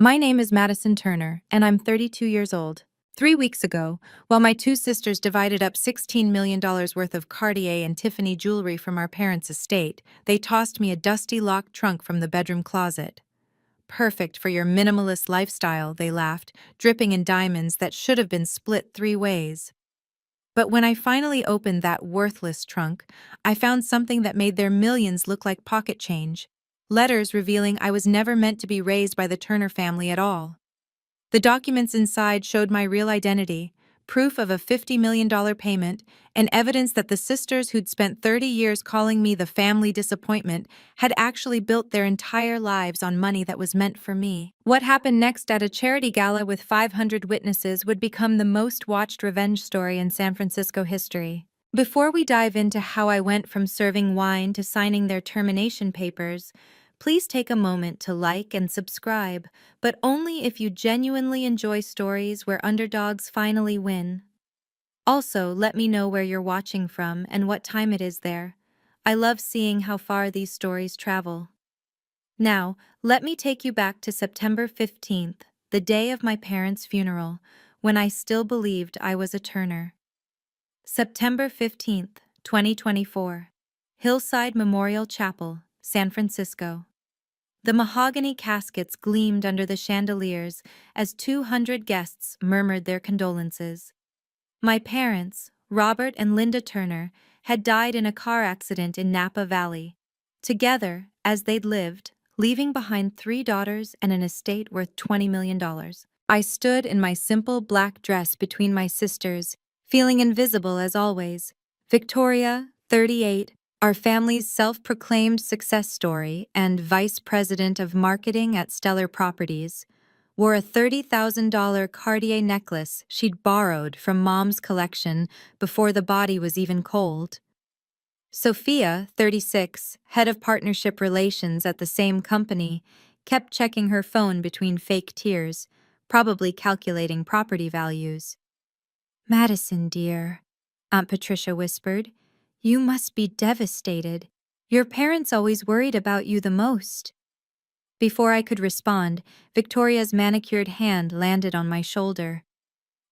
My name is Madison Turner, and I'm 32 years old. 3 weeks ago, while my two sisters divided up $16 million worth of Cartier and Tiffany jewelry from our parents' estate, they tossed me a dusty locked trunk from the bedroom closet. Perfect for your minimalist lifestyle, they laughed, dripping in diamonds that should have been split 3 ways. But when I finally opened that worthless trunk, I found something that made their millions look like pocket change. Letters revealing I was never meant to be raised by the Turner family at all. The documents inside showed my real identity, proof of a $50 million payment, and evidence that the sisters who'd spent 30 years calling me the family disappointment had actually built their entire lives on money that was meant for me. What happened next at a charity gala with 500 witnesses would become the most watched revenge story in San Francisco history. Before we dive into how I went from serving wine to signing their termination papers, please take a moment to like and subscribe, but only if you genuinely enjoy stories where underdogs finally win. Also, let me know where you're watching from and what time it is there. I love seeing how far these stories travel. Now, let me take you back to September 15th, the day of my parents' funeral, when I still believed I was a Turner. September 15th, 2024. Hillside Memorial Chapel, San Francisco. The mahogany caskets gleamed under the chandeliers as 200 guests murmured their condolences. My parents, Robert and Linda Turner, had died in a car accident in Napa Valley. Together, as they'd lived, leaving behind 3 daughters and an estate worth $20 million. I stood in my simple black dress between my sisters, feeling invisible as always. Victoria, 38, our family's self-proclaimed success story and vice president of marketing at Stellar Properties, wore a $30,000 Cartier necklace she'd borrowed from Mom's collection before the body was even cold. Sophia, 36, head of partnership relations at the same company, kept checking her phone between fake tears, probably calculating property values. "Madison, dear," Aunt Patricia whispered, "you must be devastated. Your parents always worried about you the most." Before I could respond, Victoria's manicured hand landed on my shoulder.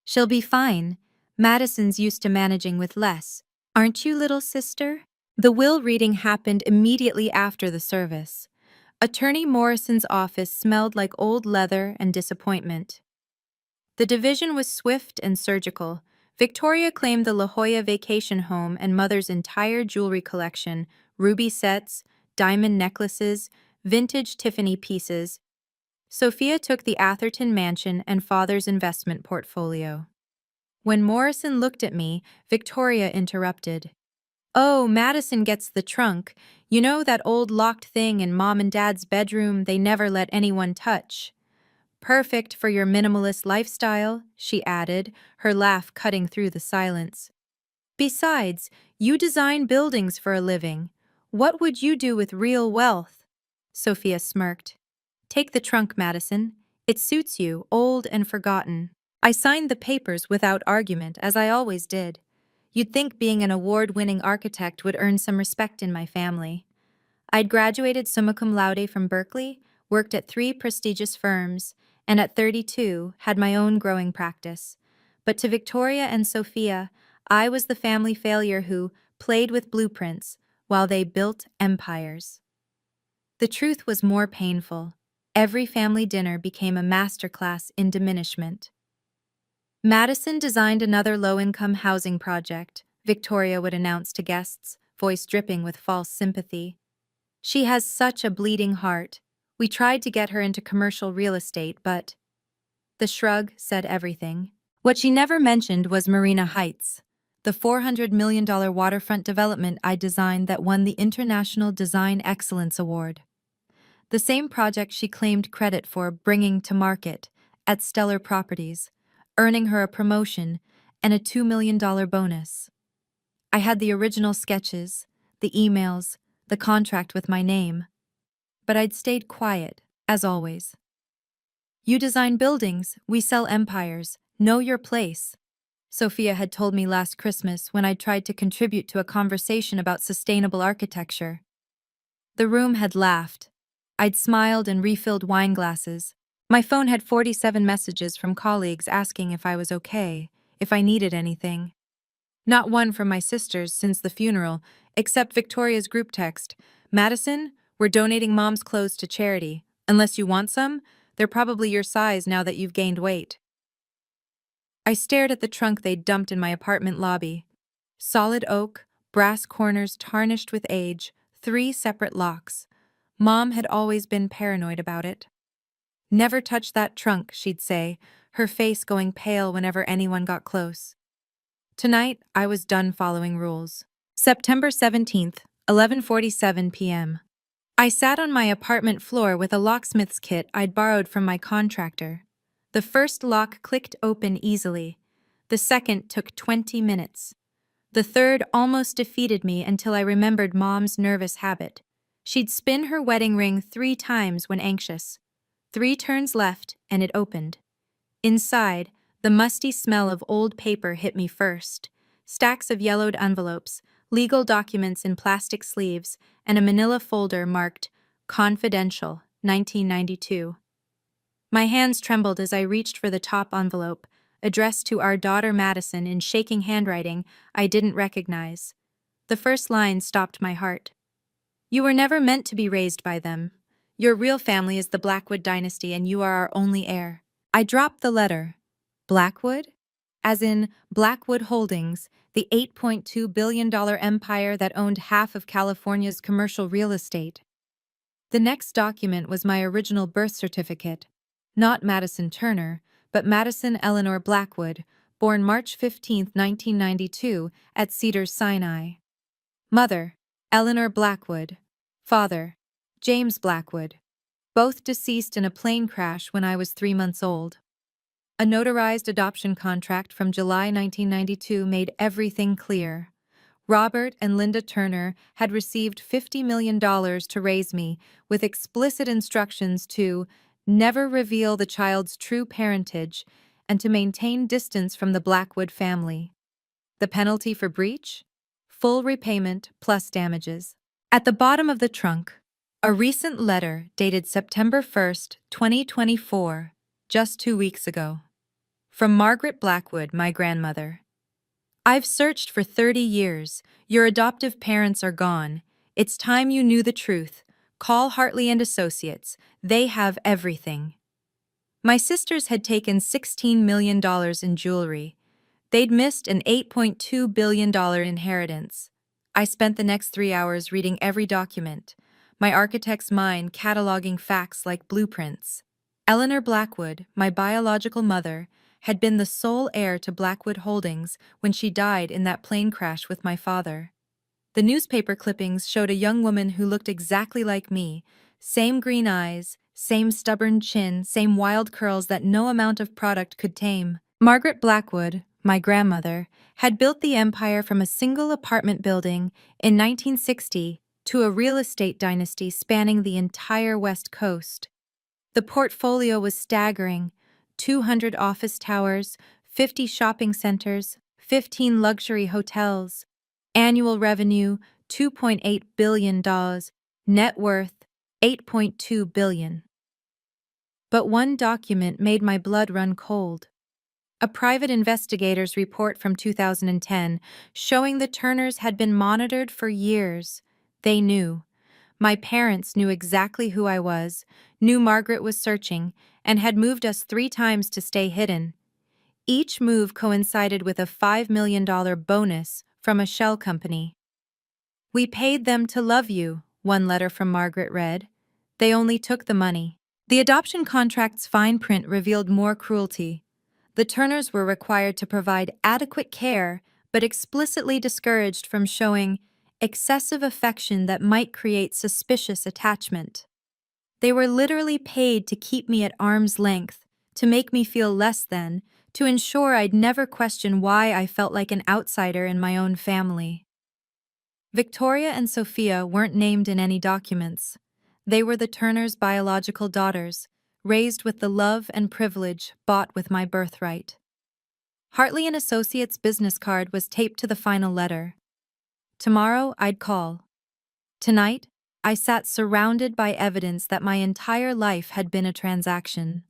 "She'll be fine. Madison's used to managing with less. Aren't you, little sister?" The will reading happened immediately after the service. Attorney Morrison's office smelled like old leather and disappointment. The division was swift and surgical. Victoria claimed the La Jolla vacation home and mother's entire jewelry collection, ruby sets, diamond necklaces, vintage Tiffany pieces. Sophia took the Atherton mansion and father's investment portfolio. When Morrison looked at me, Victoria interrupted. "Oh, Madison gets the trunk. You know that old locked thing in Mom and Dad's bedroom they never let anyone touch. Perfect for your minimalist lifestyle," she added, her laugh cutting through the silence. "Besides, you design buildings for a living. What would you do with real wealth?" Sophia smirked. "Take the trunk, Madison. It suits you, old and forgotten." I signed the papers without argument, as I always did. You'd think being an award-winning architect would earn some respect in my family. I'd graduated summa cum laude from Berkeley, worked at 3 prestigious firms, and at 32 had my own growing practice. But to Victoria and Sophia, I was the family failure who played with blueprints while they built empires. The truth was more painful. Every family dinner became a masterclass in diminishment. "Madison designed another low-income housing project," Victoria would announce to guests, voice dripping with false sympathy. "She has such a bleeding heart. We tried to get her into commercial real estate, but..." The shrug said everything. What she never mentioned was Marina Heights, the $400 million waterfront development I designed that won the International Design Excellence Award. The same project she claimed credit for bringing to market at Stellar Properties, earning her a promotion and a $2 million bonus. I had the original sketches, the emails, the contract with my name. But I'd stayed quiet, as always. "You design buildings, we sell empires. Know your place," Sophia had told me last Christmas when I tried to contribute to a conversation about sustainable architecture. The room had laughed. I'd smiled and refilled wine glasses, My phone had 47 messages from colleagues asking if I was okay, if I needed anything. Not one from my sisters since the funeral, except Victoria's group text. Madison, we're donating mom's clothes to charity. Unless you want some, they're probably your size now that you've gained weight. I stared at the trunk they'd dumped in my apartment lobby. Solid oak, brass corners tarnished with age, 3 separate locks. Mom had always been paranoid about it. Never touch that trunk, she'd say, her face going pale whenever anyone got close. Tonight, I was done following rules. September 17th, 11:47 p.m. I sat on my apartment floor with a locksmith's kit I'd borrowed from my contractor. The first lock clicked open easily. The second took 20 minutes. The third almost defeated me until I remembered Mom's nervous habit. She'd spin her wedding ring 3 times when anxious. 3 turns left, and it opened. Inside, the musty smell of old paper hit me first. Stacks of yellowed envelopes, legal documents in plastic sleeves, and a manila folder marked Confidential, 1992. My hands trembled as I reached for the top envelope, addressed to our daughter Madison in shaking handwriting I didn't recognize. The first line stopped my heart. You were never meant to be raised by them. Your real family is the Blackwood dynasty and you are our only heir. I dropped the letter. Blackwood? As in Blackwood Holdings, the $8.2 billion empire that owned half of California's commercial real estate. The next document was my original birth certificate. Not Madison Turner, but Madison Eleanor Blackwood, born March 15, 1992, at Cedars-Sinai. Mother, Eleanor Blackwood. Father, James Blackwood. Both deceased in a plane crash when I was 3 months old. A notarized adoption contract from July 1992 made everything clear. Robert and Linda Turner had received $50 million to raise me, with explicit instructions to never reveal the child's true parentage and to maintain distance from the Blackwood family. The penalty for breach? Full repayment plus damages. At the bottom of the trunk, a recent letter dated September 1st, 2024, just 2 weeks ago. From Margaret Blackwood, my grandmother. I've searched for 30 years. Your adoptive parents are gone. It's time you knew the truth. Call Hartley and Associates. They have everything. My sisters had taken $16 million in jewelry. They'd missed an $8.2 billion inheritance. I spent the next 3 hours reading every document, my architect's mind cataloging facts like blueprints. Eleanor Blackwood, my biological mother, had been the sole heir to Blackwood Holdings when she died in that plane crash with my father. The newspaper clippings showed a young woman who looked exactly like me, same green eyes, same stubborn chin, same wild curls that no amount of product could tame. Margaret Blackwood, my grandmother, had built the empire from a single apartment building in 1960 to a real estate dynasty spanning the entire West Coast. The portfolio was staggering: 200 office towers, 50 shopping centers, 15 luxury hotels. Annual revenue, $2.8 billion. Net worth, $8.2 billion. But one document made my blood run cold. A private investigator's report from 2010 showing the Turners had been monitored for years. They knew. My parents knew exactly who I was, knew Margaret was searching, and had moved us 3 times to stay hidden. Each move coincided with a $5 million bonus from a shell company. We paid them to love you, one letter from Margaret read. They only took the money. The adoption contract's fine print revealed more cruelty. The Turners were required to provide adequate care, but explicitly discouraged from showing excessive affection that might create suspicious attachment. They were literally paid to keep me at arm's length, to make me feel less than, to ensure I'd never question why I felt like an outsider in my own family. Victoria and Sophia weren't named in any documents. They were the Turners' biological daughters, raised with the love and privilege bought with my birthright. Hartley and Associates' business card was taped to the final letter. Tomorrow I'd call. Tonight, I sat surrounded by evidence that my entire life had been a transaction.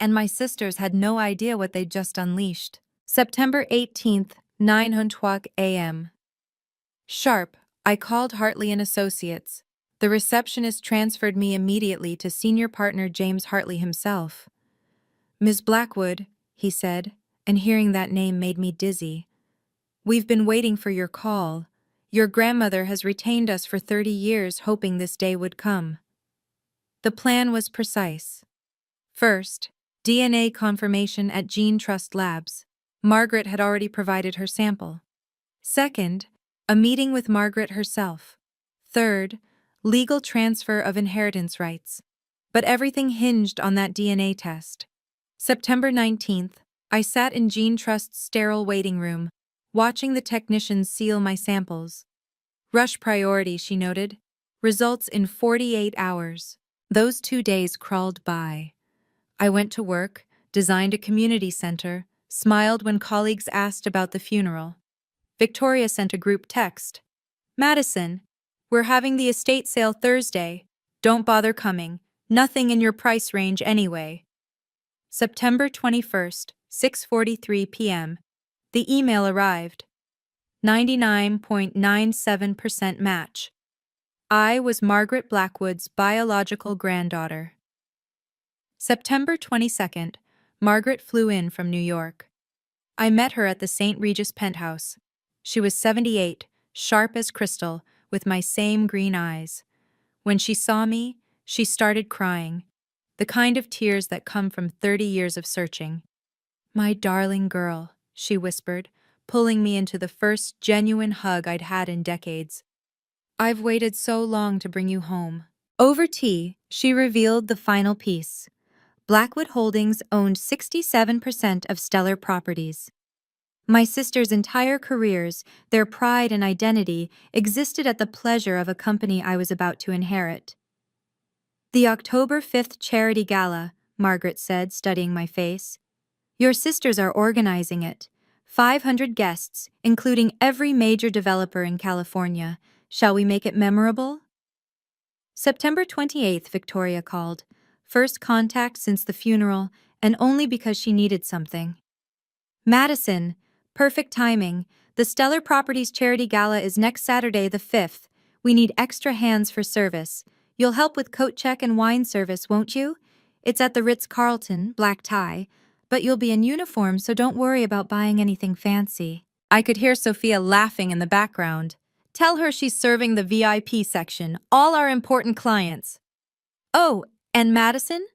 and my sisters had no idea what they'd just unleashed. September 18th, 9:20 a.m. Sharp, I called Hartley and Associates. The receptionist transferred me immediately to senior partner James Hartley himself. "Ms. Blackwood," he said, and hearing that name made me dizzy. "We've been waiting for your call. Your grandmother has retained us for 30 years, hoping this day would come." The plan was precise. First, DNA confirmation at Gene Trust Labs. Margaret had already provided her sample. Second, a meeting with Margaret herself. Third, legal transfer of inheritance rights. But everything hinged on that DNA test. September 19th, I sat in Gene Trust's sterile waiting room, watching the technicians seal my samples. "Rush priority," she noted. "Results in 48 hours. Those 2 days crawled by. I went to work, designed a community center, smiled when colleagues asked about the funeral. Victoria sent a group text. "Madison, we're having the estate sale Thursday. Don't bother coming. Nothing in your price range anyway." September 21st, 6:43 p.m. The email arrived. 99.97% match. I was Margaret Blackwood's biological granddaughter. September 22nd, Margaret flew in from New York. I met her at the St. Regis penthouse. She was 78, sharp as crystal, with my same green eyes. When she saw me, she started crying, the kind of tears that come from 30 years of searching. "My darling girl," she whispered, pulling me into the first genuine hug I'd had in decades. "I've waited so long to bring you home." Over tea, she revealed the final piece. Blackwood Holdings owned 67% of Stellar Properties. My sisters' entire careers, their pride and identity, existed at the pleasure of a company I was about to inherit. "The October 5th charity gala," Margaret said, studying my face. "Your sisters are organizing it. 500 guests, including every major developer in California. Shall we make it memorable?" September 28th, Victoria called. First contact since the funeral, and only because she needed something. "Madison, perfect timing. The Stellar Properties Charity Gala is next Saturday the 5th. We need extra hands for service. You'll help with coat check and wine service, won't you? It's at the Ritz-Carlton, black tie, but you'll be in uniform, so don't worry about buying anything fancy." I could hear Sophia laughing in the background. "Tell her she's serving the VIP section, all our important clients." "Oh, and Madison?"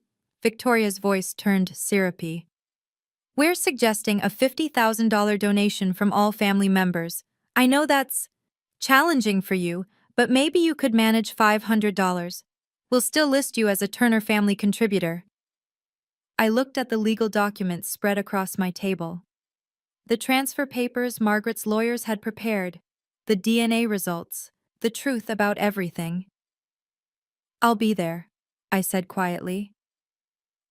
Victoria's voice turned syrupy. "We're suggesting a $50,000 donation from all family members. I know that's challenging for you, but maybe you could manage $500. We'll still list you as a Turner family contributor." I looked at the legal documents spread across my table. The transfer papers Margaret's lawyers had prepared, the DNA results, the truth about everything. "I'll be there," I said quietly.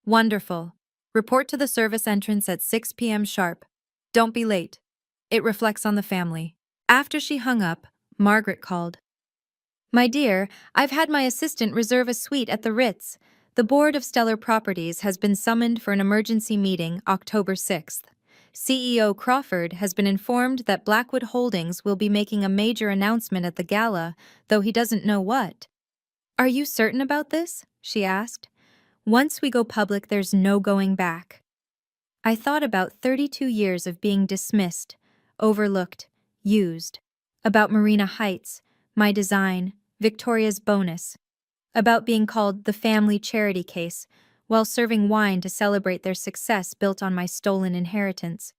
"Wonderful. Report to the service entrance at 6 p.m. sharp. Don't be late. It reflects on the family." After she hung up, Margaret called. "My dear, I've had my assistant reserve a suite at the Ritz. The board of Stellar Properties has been summoned for an emergency meeting October 6th. CEO Crawford has been informed that Blackwood Holdings will be making a major announcement at the gala, though he doesn't know what." "Are you certain about this?" she asked. "Once we go public, there's no going back." I thought about 32 years of being dismissed, overlooked, used. About Marina Heights, my design, Victoria's bonus. About being called the family charity case, while serving wine to celebrate their success built on my stolen inheritance.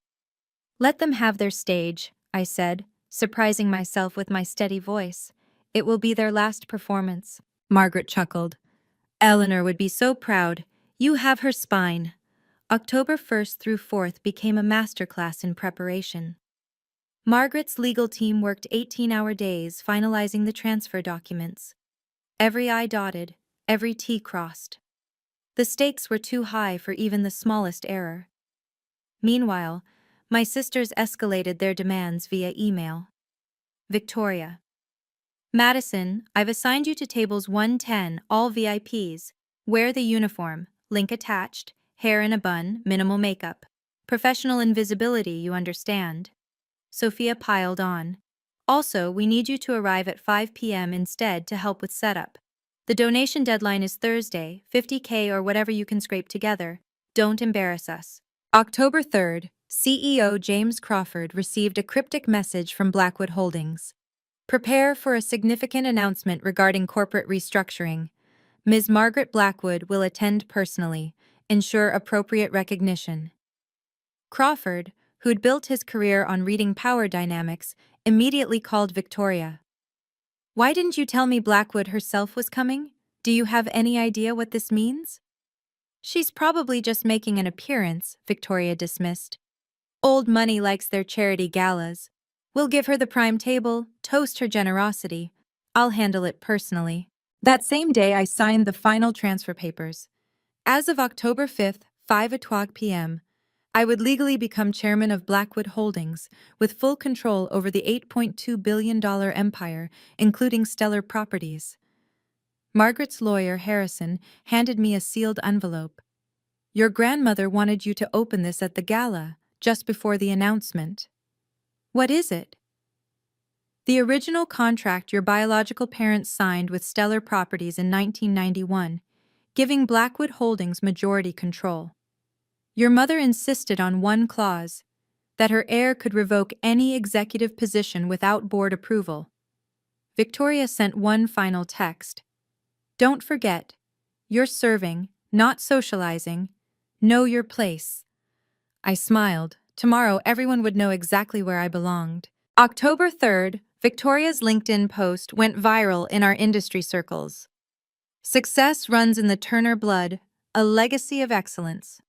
"Let them have their stage," I said, surprising myself with my steady voice. "It will be their last performance." Margaret chuckled. "Eleanor would be so proud. You have her spine." October 1st through 4th became a masterclass in preparation. Margaret's legal team worked 18-hour days finalizing the transfer documents. Every I dotted, every T crossed. The stakes were too high for even the smallest error. Meanwhile, my sisters escalated their demands via email. Victoria. "Madison, I've assigned you to tables 110, all VIPs. Wear the uniform, link attached, Hair in a bun, minimal makeup. Professional invisibility, you understand. Sophia piled on. Also, we need you to arrive at 5 p.m. instead to help with setup. The donation deadline is Thursday, 50K or whatever you can scrape together. Don't embarrass us. October 3rd, CEO James Crawford received a cryptic message from Blackwood Holdings. Prepare for a significant announcement regarding corporate restructuring. Ms. Margaret Blackwood will attend personally. Ensure appropriate recognition. Crawford, who'd built his career on reading power dynamics, immediately called Victoria. Why didn't you tell me Blackwood herself was coming? Do you have any idea what this means? She's probably just making an appearance, Victoria dismissed. Old money likes their charity galas. We'll give her the prime table, toast her generosity. I'll handle it personally. That same day, I signed the final transfer papers. As of October 5th, 5 p.m., I would legally become chairman of Blackwood Holdings, with full control over the $8.2 billion empire, including stellar properties. Margaret's lawyer, Harrison, handed me a sealed envelope. Your grandmother wanted you to open this at the gala, just before the announcement. What is it? The original contract your biological parents signed with Stellar Properties in 1991, giving Blackwood Holdings majority control. Your mother insisted on one clause, that her heir could revoke any executive position without board approval. Victoria sent one final text. Don't forget, you're serving, not socializing. Know your place. I smiled. Tomorrow everyone would know exactly where I belonged. October 3rd, Victoria's LinkedIn post went viral in our industry circles. Success runs in the Turner blood, a legacy of excellence.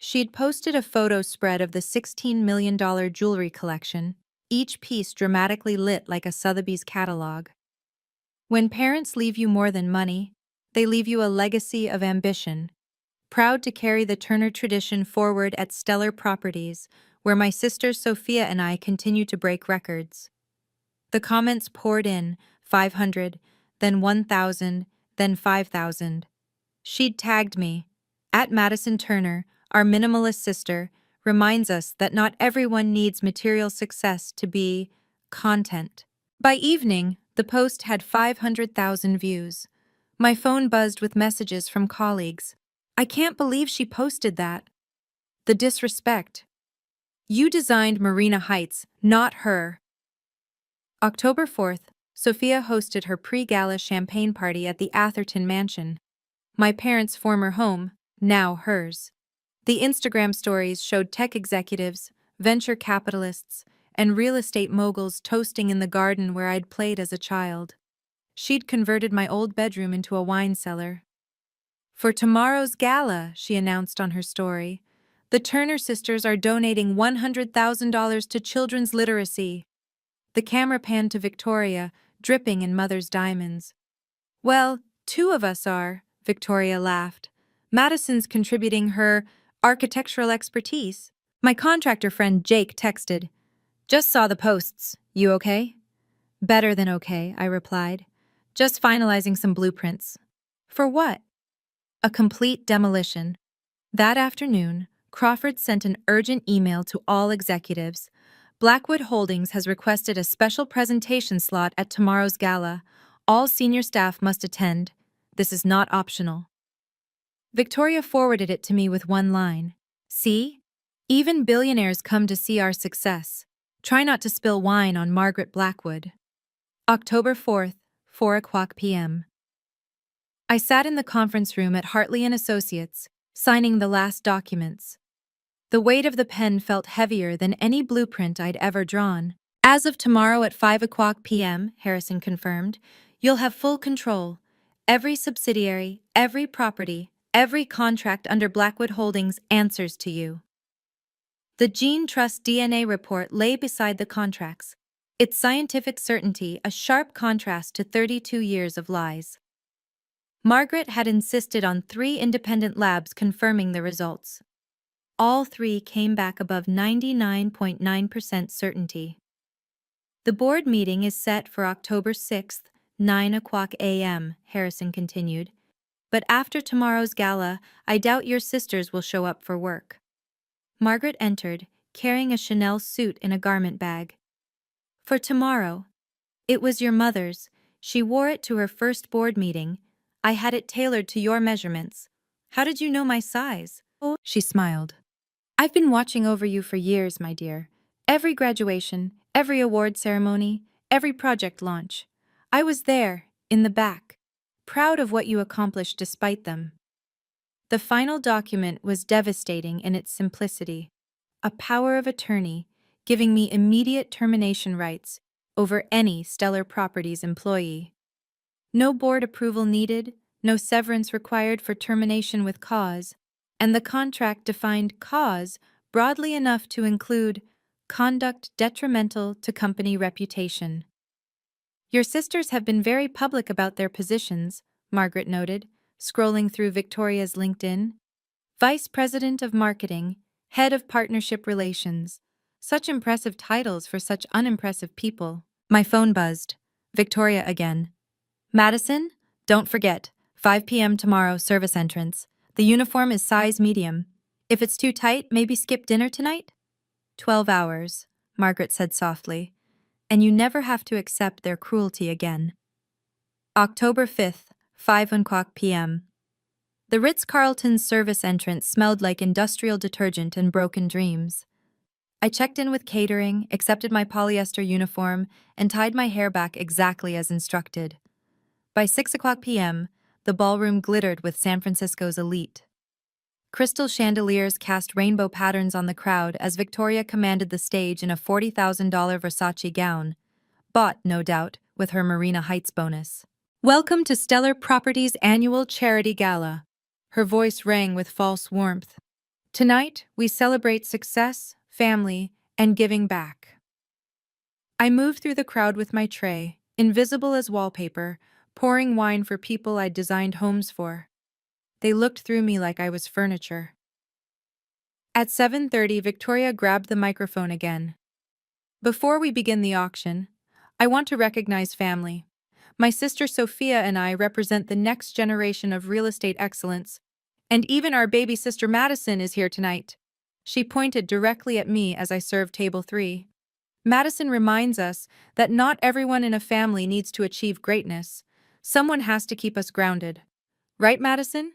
She'd posted a photo spread of the $16 million jewelry collection, each piece dramatically lit like a Sotheby's catalog. When parents leave you more than money, they leave you a legacy of ambition. Proud to carry the Turner tradition forward at Stellar Properties, where my sister Sophia and I continue to break records. The comments poured in, 500, then 1,000, then 5,000. She'd tagged me. At Madison Turner, our minimalist sister, reminds us that not everyone needs material success to be content. By evening, the post had 500,000 views. My phone buzzed with messages from colleagues. I can't believe she posted that. The disrespect. You designed Marina Heights, not her. October 4th, Sophia hosted her pre-gala champagne party at the Atherton Mansion. My parents' former home, now hers. The Instagram stories showed tech executives, venture capitalists, and real estate moguls toasting in the garden where I'd played as a child. She'd converted my old bedroom into a wine cellar. For tomorrow's gala, she announced on her story, the Turner sisters are donating $100,000 to children's literacy. The camera panned to Victoria, dripping in mother's diamonds. Well, two of us are, Victoria laughed. Madison's contributing her architectural expertise. My contractor friend Jake texted, "Just saw the posts. You okay?" "Better than okay," I replied. "Just finalizing some blueprints." "For what?" "A complete demolition." That afternoon, Crawford sent an urgent email to all executives. Blackwood Holdings has requested a special presentation slot at tomorrow's gala. All senior staff must attend. This is not optional. Victoria forwarded it to me with one line. See? Even billionaires come to see our success. Try not to spill wine on Margaret Blackwood. October 4th, 4 p.m. I sat in the conference room at Hartley & Associates, signing the last documents. The weight of the pen felt heavier than any blueprint I'd ever drawn. As of tomorrow at 5 p.m., Harrison confirmed, you'll have full control. Every subsidiary, every property, every contract under Blackwood Holdings answers to you. The Gene Trust DNA report lay beside the contracts, its scientific certainty a sharp contrast to 32 years of lies. Margaret had insisted on 3 independent labs confirming the results. All 3 came back above 99.9% certainty. The board meeting is set for October 6th, 9 a.m., Harrison continued. But after tomorrow's gala, I doubt your sisters will show up for work. Margaret entered, carrying a Chanel suit in a garment bag. For tomorrow. It was your mother's. She wore it to her first board meeting. I had it tailored to your measurements. How did you know my size? Oh, she smiled. I've been watching over you for years, my dear. Every graduation, every award ceremony, every project launch. I was there, in the back, proud of what you accomplished despite them. The final document was devastating in its simplicity. A power of attorney, giving me immediate termination rights over any Stellar Properties employee. No board approval needed, no severance required for termination with cause, and the contract defined cause broadly enough to include conduct detrimental to company reputation. Your sisters have been very public about their positions, Margaret noted, scrolling through Victoria's LinkedIn. Vice President of Marketing, Head of Partnership Relations. Such impressive titles for such unimpressive people. My phone buzzed. Victoria again. Madison, don't forget, 5 p.m. tomorrow, service entrance. The uniform is size medium. If it's too tight, maybe skip dinner tonight? 12 hours, Margaret said softly. And you never have to accept their cruelty again. October 5th, 5:00 p.m. The Ritz-Carlton's service entrance smelled like industrial detergent and broken dreams. I checked in with catering, accepted my polyester uniform, and tied my hair back exactly as instructed. By 6:00 p.m., the ballroom glittered with San Francisco's elite. Crystal chandeliers cast rainbow patterns on the crowd as Victoria commanded the stage in a $40,000 Versace gown, bought, no doubt, with her Marina Heights bonus. Welcome to Stellar Properties' annual charity gala. Her voice rang with false warmth. Tonight, we celebrate success, family, and giving back. I moved through the crowd with my tray, invisible as wallpaper, pouring wine for people I'd designed homes for. They looked through me like I was furniture. At 7:30, Victoria grabbed the microphone again. Before we begin the auction, I want to recognize family. My sister Sophia and I represent the next generation of real estate excellence, and even our baby sister Madison is here tonight. She pointed directly at me as I served table 3. Madison reminds us that not everyone in a family needs to achieve greatness. Someone has to keep us grounded. Right, Madison?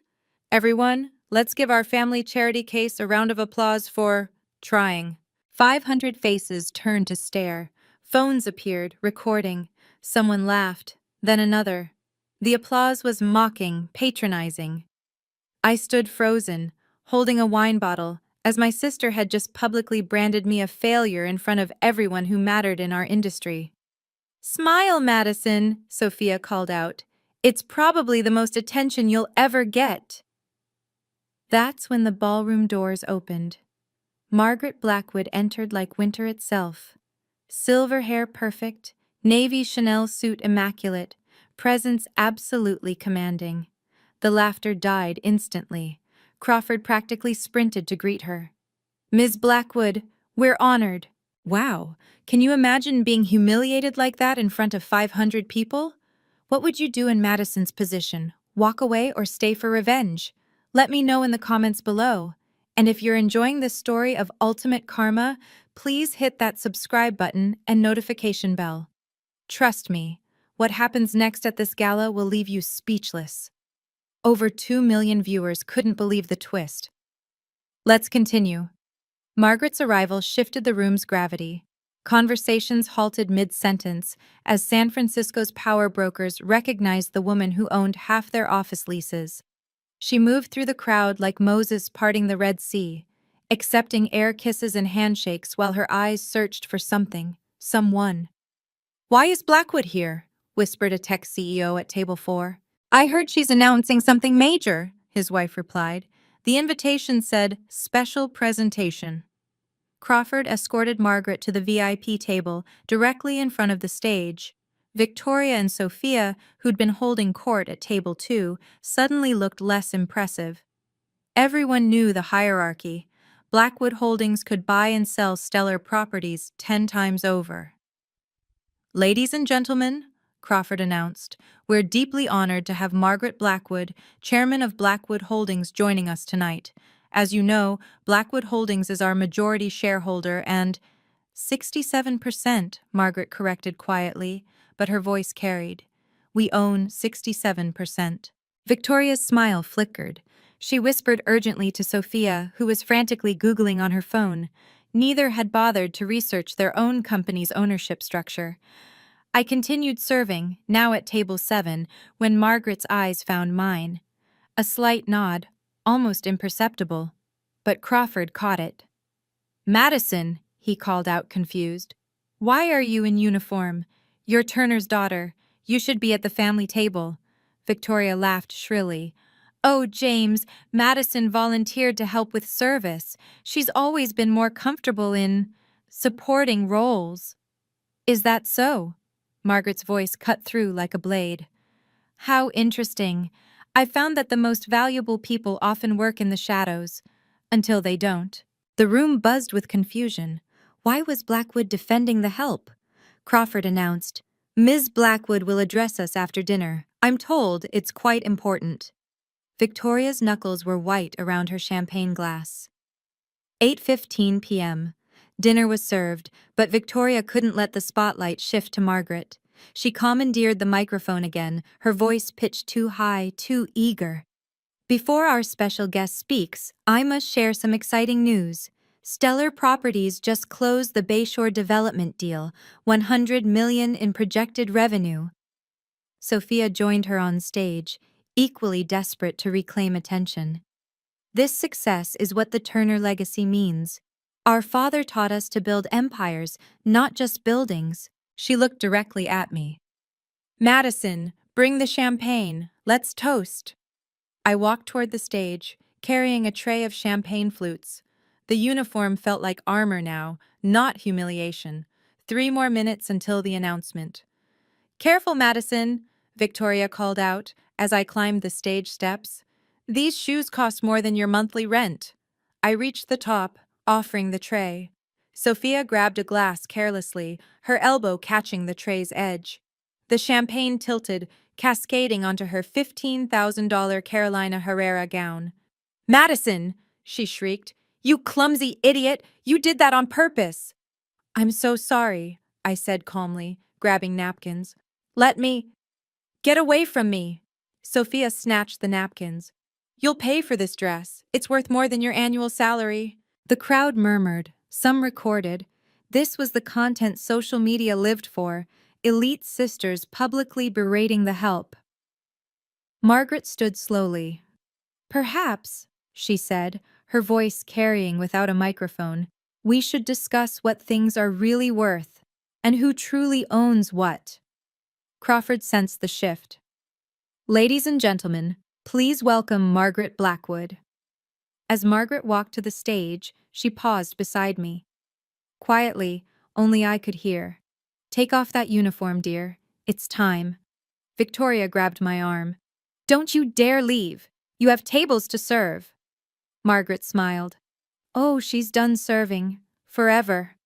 Everyone, let's give our family charity case a round of applause for trying. 500 faces turned to stare. Phones appeared, recording. Someone laughed, then another. The applause was mocking, patronizing. I stood frozen, holding a wine bottle, as my sister had just publicly branded me a failure in front of everyone who mattered in our industry. Smile, Madison, Sophia called out. It's probably the most attention you'll ever get. That's when the ballroom doors opened. Margaret Blackwood entered like winter itself. Silver hair perfect, navy Chanel suit immaculate, presence absolutely commanding. The laughter died instantly. Crawford practically sprinted to greet her. Ms. Blackwood, we're honored. Wow, can you imagine being humiliated like that in front of 500 people? What would you do in Madison's position? Walk away or stay for revenge? Let me know in the comments below. And if you're enjoying this story of ultimate karma, please hit that subscribe button and notification bell. Trust me, what happens next at this gala will leave you speechless. Over 2 million viewers couldn't believe the twist. Let's continue. Margaret's arrival shifted the room's gravity. Conversations halted mid-sentence as San Francisco's power brokers recognized the woman who owned half their office leases. She moved through the crowd like Moses parting the Red Sea, accepting air kisses and handshakes while her eyes searched for something, someone. "Why is Blackwood here?" whispered a tech CEO at table 4. "I heard she's announcing something major," his wife replied. The invitation said, "Special presentation." Crawford escorted Margaret to the VIP table directly in front of the stage. Victoria and Sophia, who'd been holding court at table 2, suddenly looked less impressive. Everyone knew the hierarchy. Blackwood Holdings could buy and sell Stellar Properties 10 times over. "Ladies and gentlemen," Crawford announced. We're deeply honored to have Margaret Blackwood, chairman of Blackwood Holdings, joining us tonight. As you know, Blackwood Holdings is our majority shareholder and 67%, Margaret corrected quietly, but her voice carried. We own 67%. Victoria's smile flickered. She whispered urgently to Sophia, who was frantically Googling on her phone. Neither had bothered to research their own company's ownership structure. I continued serving, now at table 7, when Margaret's eyes found mine. A slight nod, almost imperceptible. But Crawford caught it. "Madison," he called out confused. "Why are you in uniform? You're Turner's daughter. You should be at the family table." Victoria laughed shrilly. "Oh, James, Madison volunteered to help with service. She's always been more comfortable in supporting roles." "Is that so?" Margaret's voice cut through like a blade. "How interesting. I found that the most valuable people often work in the shadows. Until they don't." The room buzzed with confusion. Why was Blackwood defending the help? Crawford announced, "Ms. Blackwood will address us after dinner. I'm told it's quite important." Victoria's knuckles were white around her champagne glass. 8:15 p.m. Dinner was served, but Victoria couldn't let the spotlight shift to Margaret. She commandeered the microphone again, her voice pitched too high, too eager. "Before our special guest speaks, I must share some exciting news. Stellar Properties just closed the Bayshore development deal, $100 million in projected revenue." Sophia joined her on stage, equally desperate to reclaim attention. "This success is what the Turner legacy means. Our father taught us to build empires, not just buildings." She looked directly at me. "Madison, bring the champagne. Let's toast." I walked toward the stage, carrying a tray of champagne flutes. The uniform felt like armor now, not humiliation. 3 more minutes until the announcement. "Careful, Madison," Victoria called out as I climbed the stage steps. "These shoes cost more than your monthly rent." I reached the top, offering the tray. Sophia grabbed a glass carelessly, her elbow catching the tray's edge. The champagne tilted, cascading onto her $15,000 Carolina Herrera gown. "Madison!" she shrieked. "You clumsy idiot! You did that on purpose!" "I'm so sorry," I said calmly, grabbing napkins. "Let me—" "Get away from me!" Sophia snatched the napkins. "You'll pay for this dress. It's worth more than your annual salary." The crowd murmured, some recorded. This was the content social media lived for, elite sisters publicly berating the help. Margaret stood slowly. "Perhaps," she said, her voice carrying without a microphone, "we should discuss what things are really worth, and who truly owns what." Crawford sensed the shift. "Ladies and gentlemen, please welcome Margaret Blackwood." As Margaret walked to the stage, she paused beside me. Quietly, only I could hear. "Take off that uniform, dear. It's time." Victoria grabbed my arm. "Don't you dare leave. You have tables to serve." Margaret smiled. "Oh, she's done serving. Forever."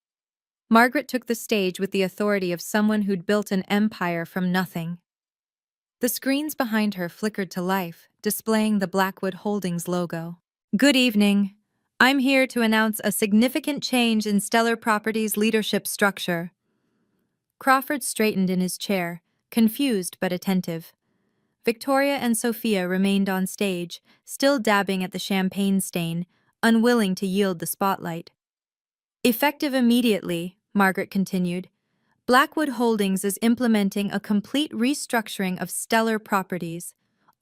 Margaret took the stage with the authority of someone who'd built an empire from nothing. The screens behind her flickered to life, displaying the Blackwood Holdings logo. "Good evening. I'm here to announce a significant change in Stellar Properties' leadership structure." Crawford straightened in his chair, confused but attentive. Victoria and Sophia remained on stage, still dabbing at the champagne stain, unwilling to yield the spotlight. "Effective immediately," Margaret continued, "Blackwood Holdings is implementing a complete restructuring of Stellar Properties.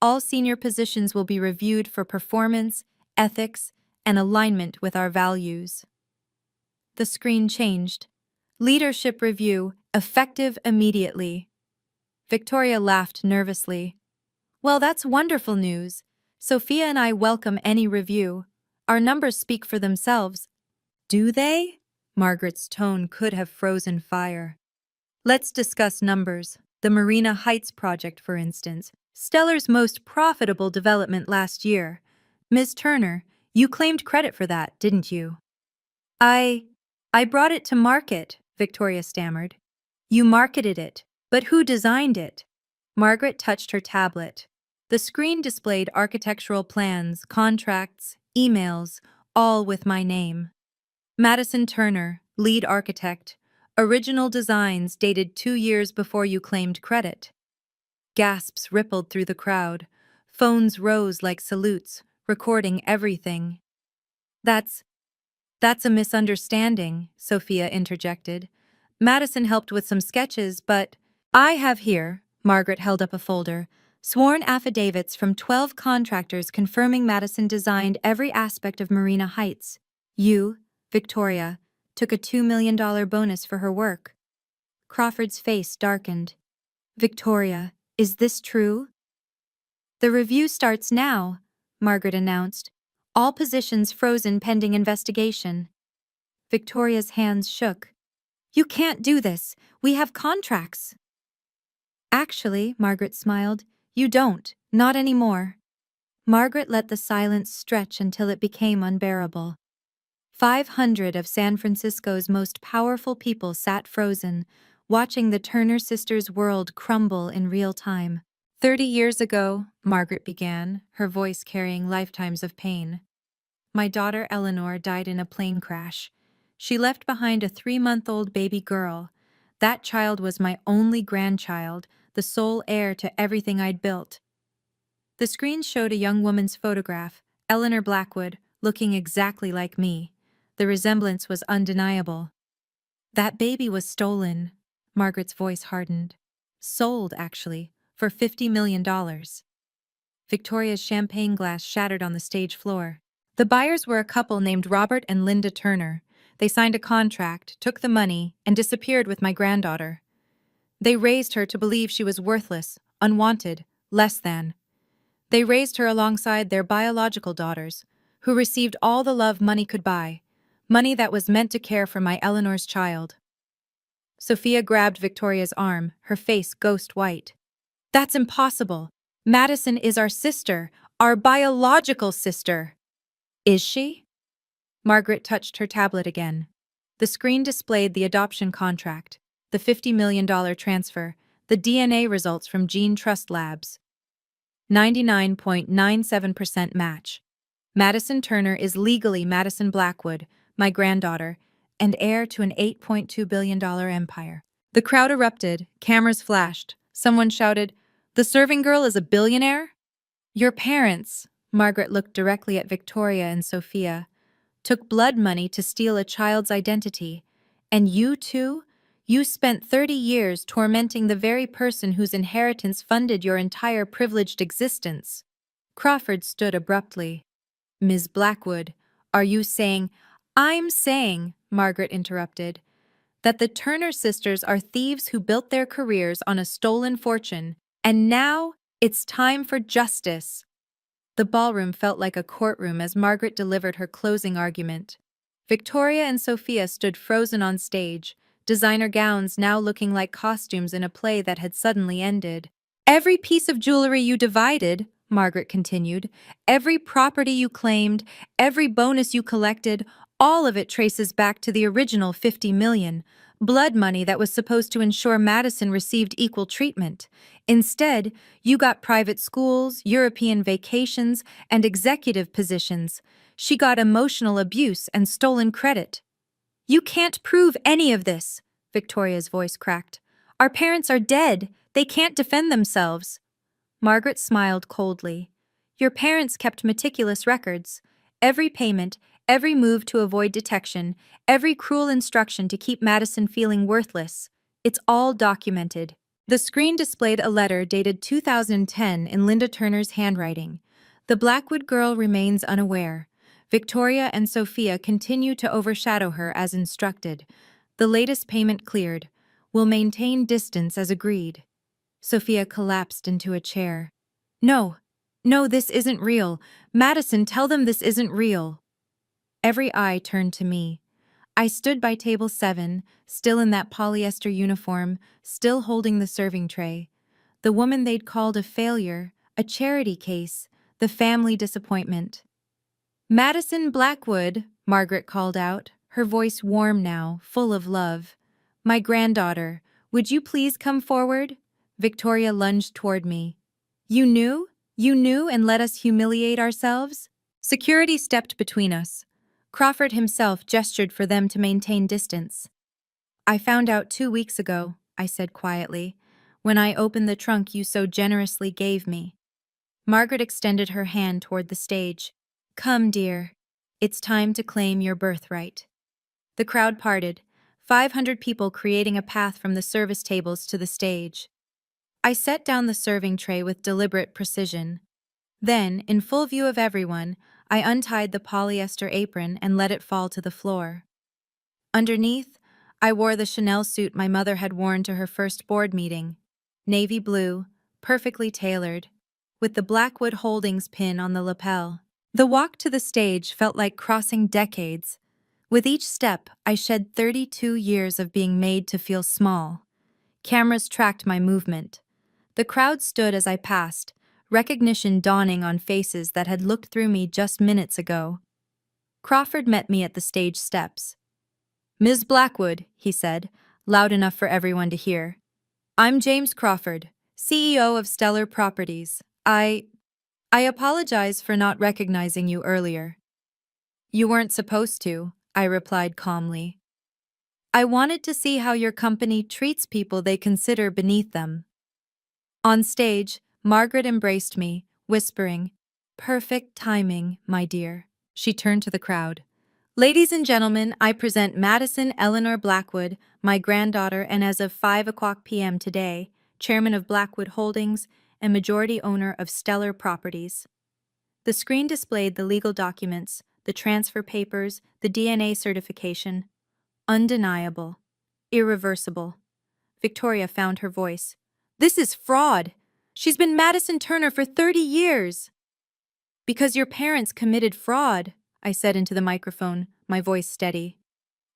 All senior positions will be reviewed for performance, ethics, and alignment with our values." The screen changed. "Leadership review, effective immediately." Victoria laughed nervously. "Well, that's wonderful news. Sophia and I welcome any review. Our numbers speak for themselves." "Do they?" Margaret's tone could have frozen fire. "Let's discuss numbers. The Marina Heights project, for instance, Stellar's most profitable development last year. Ms. Turner, you claimed credit for that, didn't you?" I brought it to market," Victoria stammered. "You marketed it. But who designed it? Margaret touched her tablet. The screen displayed architectural plans, contracts, emails, all with my name. Madison Turner, lead architect. Original designs dated 2 years before you claimed credit. Gasps rippled through the crowd. Phones rose like salutes, recording everything. That's That's a misunderstanding, Sophia interjected. Madison helped with some sketches, but I have here, Margaret held up a folder, sworn affidavits from 12 contractors confirming Madison designed every aspect of Marina Heights. You, Victoria, took a $2 million bonus for her work. Crawford's face darkened. Victoria, is this true? The review starts now, Margaret announced. All positions frozen pending investigation. Victoria's hands shook. You can't do this. We have contracts. Actually, Margaret smiled, you don't, not anymore. Margaret let the silence stretch until it became unbearable. 500 of San Francisco's most powerful people sat frozen, watching the Turner sisters' world crumble in real time. 30 years ago, Margaret began, her voice carrying lifetimes of pain. My daughter Eleanor died in a plane crash. She left behind a 3-month-old baby girl. That child was my only grandchild, the sole heir to everything I'd built. The screen showed a young woman's photograph, Eleanor Blackwood, looking exactly like me. The resemblance was undeniable. That baby was stolen. Margaret's voice hardened. Sold, actually, for $50 million. Victoria's champagne glass shattered on the stage floor. The buyers were a couple named Robert and Linda Turner. They signed a contract, took the money, and disappeared with my granddaughter. They raised her to believe she was worthless, unwanted, less than. They raised her alongside their biological daughters, who received all the love money could buy, money that was meant to care for my Eleanor's child. Sophia grabbed Victoria's arm, her face ghost white. That's impossible. Madison is our sister, our biological sister. Is she? Margaret touched her tablet again. The screen displayed the adoption contract, the $50 million transfer, the DNA results from Gene Trust Labs. 99.97% match. Madison Turner is legally Madison Blackwood, my granddaughter, and heir to an $8.2 billion empire. The crowd erupted, cameras flashed. Someone shouted, "The serving girl is a billionaire?" Your parents, Margaret looked directly at Victoria and Sophia, took blood money to steal a child's identity. And you too? You spent 30 years tormenting the very person whose inheritance funded your entire privileged existence. Crawford stood abruptly. Ms. Blackwood, are you saying— I'm saying, Margaret interrupted, that the Turner sisters are thieves who built their careers on a stolen fortune, and now it's time for justice. The ballroom felt like a courtroom as Margaret delivered her closing argument. Victoria and Sophia stood frozen on stage, designer gowns now looking like costumes in a play that had suddenly ended. Every piece of jewelry you divided, Margaret continued, every property you claimed, every bonus you collected, all of it traces back to the original $50 million, blood money that was supposed to ensure Madison received equal treatment. Instead, you got private schools, European vacations, and executive positions. She got emotional abuse and stolen credit. You can't prove any of this, Victoria's voice cracked. Our parents are dead. They can't defend themselves. Margaret smiled coldly. Your parents kept meticulous records. Every payment, every move to avoid detection, every cruel instruction to keep Madison feeling worthless. It's all documented. The screen displayed a letter dated 2010 in Linda Turner's handwriting. The Blackwood girl remains unaware. Victoria and Sophia continue to overshadow her as instructed. The latest payment cleared. Will maintain distance as agreed. Sophia collapsed into a chair. No, this isn't real. Madison, tell them this isn't real. Every eye turned to me. I stood by table 7, still in that polyester uniform, still holding the serving tray. The woman they'd called a failure, a charity case, the family disappointment. Madison Blackwood, Margaret called out, her voice warm now, full of love. My granddaughter, Would you please come forward? Victoria lunged toward me. You knew? You knew and let us humiliate ourselves? Security stepped between us. Crawford himself gestured for them to maintain distance. I found out 2 weeks ago, I said quietly, when I opened the trunk you so generously gave me. Margaret extended her hand toward the stage. Come, dear. It's time to claim your birthright. The crowd parted, 500 people creating a path from the service tables to the stage. I set down the serving tray with deliberate precision. Then, in full view of everyone, I untied the polyester apron and let it fall to the floor. Underneath, I wore the Chanel suit my mother had worn to her first board meeting. Navy blue, perfectly tailored, with the Blackwood Holdings pin on the lapel. The walk to the stage felt like crossing decades. With each step, I shed 32 years of being made to feel small. Cameras tracked my movement. The crowd stood as I passed, recognition dawning on faces that had looked through me just minutes ago. Crawford met me at the stage steps. Ms. Blackwood, he said, loud enough for everyone to hear. I'm James Crawford, CEO of Stellar Properties. I apologize for not recognizing you earlier. You weren't supposed to, I replied calmly. I wanted to see how your company treats people they consider beneath them. On stage, Margaret embraced me, whispering, Perfect timing, my dear. She turned to the crowd. Ladies and gentlemen, I present Madison Eleanor Blackwood, my granddaughter and as of 5 p.m. today, chairman of Blackwood Holdings and majority owner of Stellar Properties. The screen displayed the legal documents, the transfer papers, the DNA certification. Undeniable. Irreversible. Victoria found her voice. This is fraud. She's been Madison Turner for 30 years. Because your parents committed fraud, I said into the microphone, my voice steady.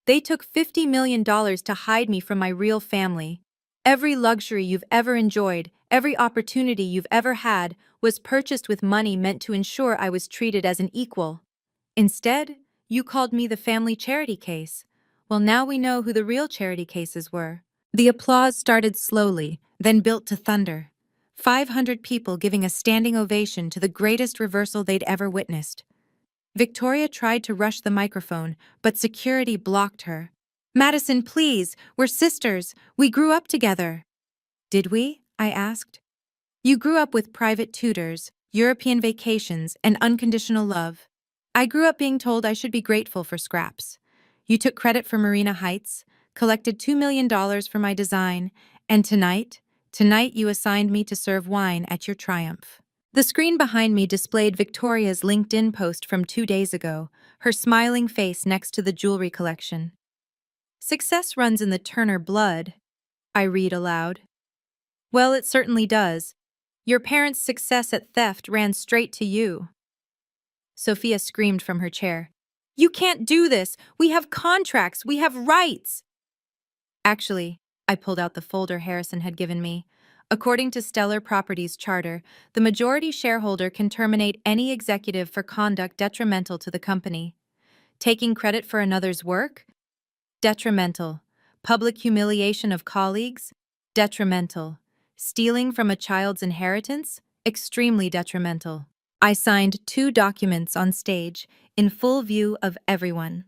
They took $50 million to hide me from my real family. Every luxury you've ever enjoyed, every opportunity you've ever had, was purchased with money meant to ensure I was treated as an equal. Instead, you called me the family charity case. Well, now we know who the real charity cases were. The applause started slowly, then built to thunder. 500 people giving a standing ovation to the greatest reversal they'd ever witnessed. Victoria tried to rush the microphone, but security blocked her. Madison, please, we're sisters. We grew up together. Did we? I asked. You grew up with private tutors, European vacations, and unconditional love. I grew up being told I should be grateful for scraps. You took credit for Marina Heights, collected $2 million for my design, and tonight you assigned me to serve wine at your triumph. The screen behind me displayed Victoria's LinkedIn post from 2 days ago, her smiling face next to the jewelry collection. Success runs in the Turner blood, I read aloud. Well, it certainly does. Your parents' success at theft ran straight to you. Sophia screamed from her chair. You can't do this! We have contracts! We have rights! Actually, I pulled out the folder Harrison had given me. According to Stellar Properties Charter, the majority shareholder can terminate any executive for conduct detrimental to the company. Taking credit for another's work? Detrimental. Public humiliation of colleagues? Detrimental. Stealing from a child's inheritance? Extremely detrimental. I signed 2 documents on stage, in full view of everyone.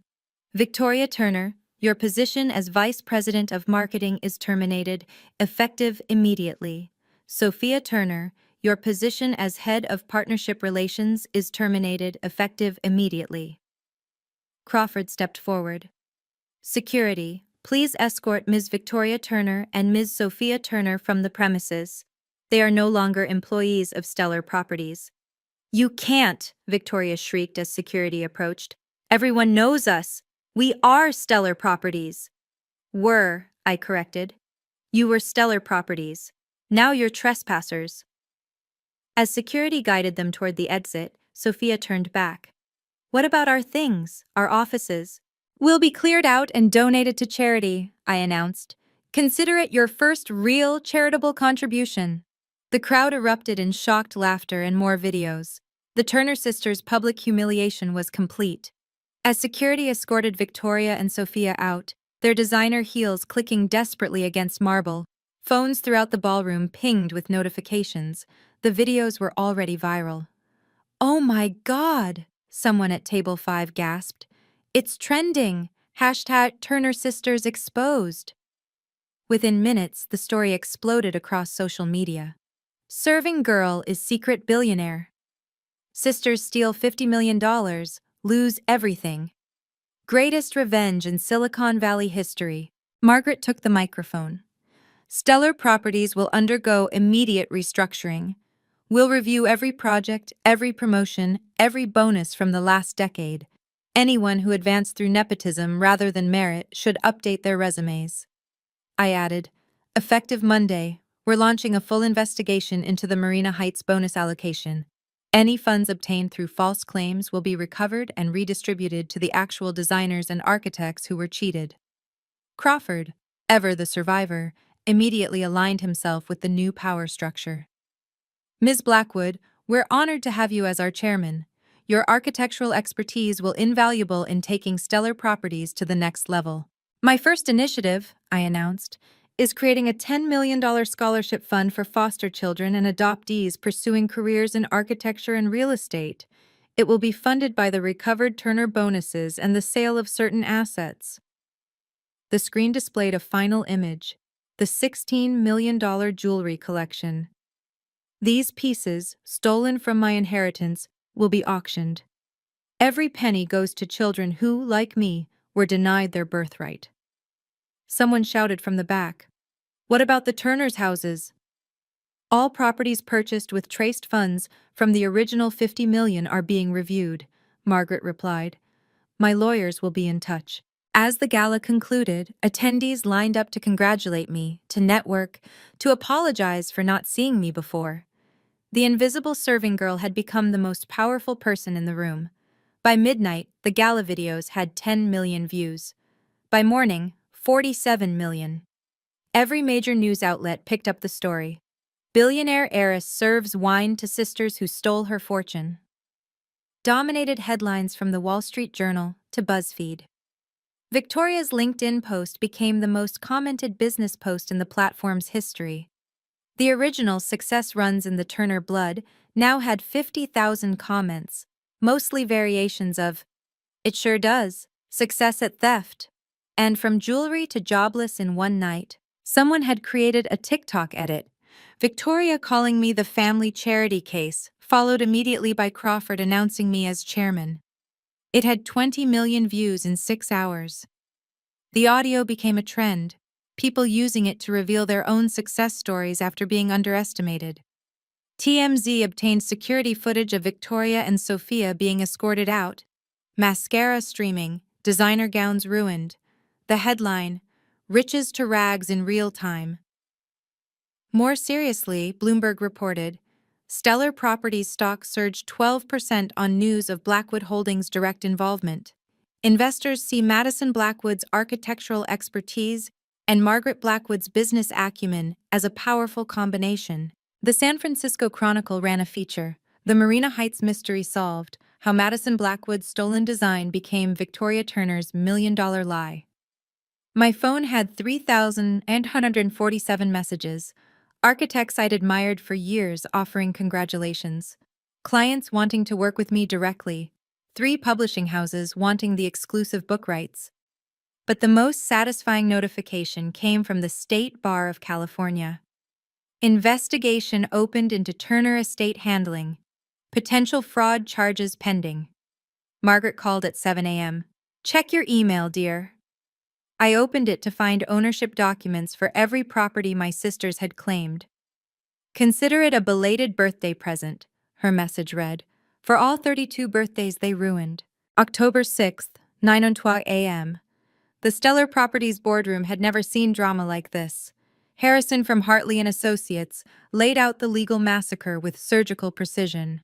Victoria Turner, your position as Vice President of Marketing is terminated, effective immediately. Sophia Turner, your position as Head of Partnership Relations is terminated, effective immediately. Crawford stepped forward. Security, please escort Ms. Victoria Turner and Ms. Sophia Turner from the premises. They are no longer employees of Stellar Properties. You can't, Victoria shrieked as security approached. Everyone knows us. We are Stellar Properties. Were, I corrected. You were Stellar Properties. Now you're trespassers. As security guided them toward the exit, Sophia turned back. What about our things, our offices? We'll be cleared out and donated to charity, I announced. Consider it your first real charitable contribution. The crowd erupted in shocked laughter and more videos. The Turner sisters' public humiliation was complete. As security escorted Victoria and Sophia out, their designer heels clicking desperately against marble. Phones throughout the ballroom pinged with notifications. The videos were already viral. "Oh my God!" someone at table 5 gasped. "It's trending! Hashtag Turner Sisters exposed." Within minutes, the story exploded across social media. Serving girl is secret billionaire. Sisters steal $50 million, lose everything. Greatest revenge in Silicon Valley history. Margaret took the microphone. "Stellar Properties will undergo immediate restructuring. We'll review every project, every promotion, every bonus from the last decade. Anyone who advanced through nepotism rather than merit should update their resumes." I added, "Effective Monday, we're launching a full investigation into the Marina Heights bonus allocation. Any funds obtained through false claims will be recovered and redistributed to the actual designers and architects who were cheated." Crawford, ever the survivor, immediately aligned himself with the new power structure. "Ms. Blackwood, we're honored to have you as our chairman. Your architectural expertise will be invaluable in taking Stellar Properties to the next level. My first initiative," I announced, "is creating a $10 million scholarship fund for foster children and adoptees pursuing careers in architecture and real estate. It will be funded by the recovered Turner bonuses and the sale of certain assets." The screen displayed a final image, the $16 million jewelry collection. "These pieces, stolen from my inheritance, will be auctioned. Every penny goes to children who, like me, were denied their birthright." Someone shouted from the back, "What about the Turner's houses?" "All properties purchased with traced funds from the original $50 million are being reviewed," Margaret replied. "My lawyers will be in touch." As the gala concluded, attendees lined up to congratulate me, to network, to apologize for not seeing me before. The invisible serving girl had become the most powerful person in the room. By midnight, the gala videos had 10 million views. By morning, 47 million. Every major news outlet picked up the story. "Billionaire heiress serves wine to sisters who stole her fortune." Dominated headlines from the Wall Street Journal to BuzzFeed. Victoria's LinkedIn post became the most commented business post in the platform's history. The original "Success Runs in the Turner Blood" now had 50,000 comments, mostly variations of "It sure does," "Success at theft," and "From jewelry to jobless in one night." Someone had created a TikTok edit, "Victoria calling me the family charity case," followed immediately by Crawford announcing me as chairman. It had 20 million views in 6 hours. The audio became a trend, people using it to reveal their own success stories after being underestimated. TMZ obtained security footage of Victoria and Sophia being escorted out. Mascara streaming, designer gowns ruined. The headline, "Riches to Rags in Real Time." More seriously, Bloomberg reported, Stellar Properties stock surged 12% on news of Blackwood Holdings' direct involvement. Investors see Madison Blackwood's architectural expertise and Margaret Blackwood's business acumen as a powerful combination. The San Francisco Chronicle ran a feature, "The Marina Heights Mystery Solved: How Madison Blackwood's Stolen Design Became Victoria Turner's $1 million Lie." My phone had 3,847 messages. Architects I'd admired for years offering congratulations. Clients wanting to work with me directly. 3 publishing houses wanting the exclusive book rights. But the most satisfying notification came from the State Bar of California. Investigation opened into Turner estate handling. Potential fraud charges pending. Margaret called at 7 a.m. "Check your email, dear." I opened it to find ownership documents for every property my sisters had claimed. "Consider it a belated birthday present," her message read, "for all 32 birthdays they ruined." October 6th, 9:02 a.m. The Stellar Properties boardroom had never seen drama like this. Harrison from Hartley and Associates laid out the legal massacre with surgical precision.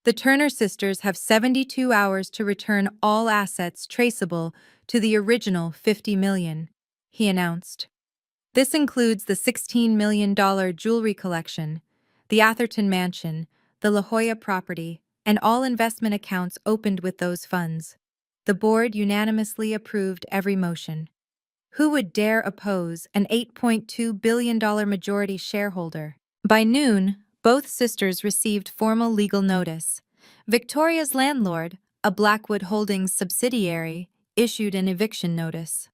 "The Turner sisters have 72 hours to return all assets traceable to the original $50 million, he announced. "This includes the $16 million jewelry collection, the Atherton mansion, the La Jolla property, and all investment accounts opened with those funds." The board unanimously approved every motion. Who would dare oppose an $8.2 billion majority shareholder? By noon, both sisters received formal legal notice. Victoria's landlord, a Blackwood Holdings subsidiary, issued an eviction notice.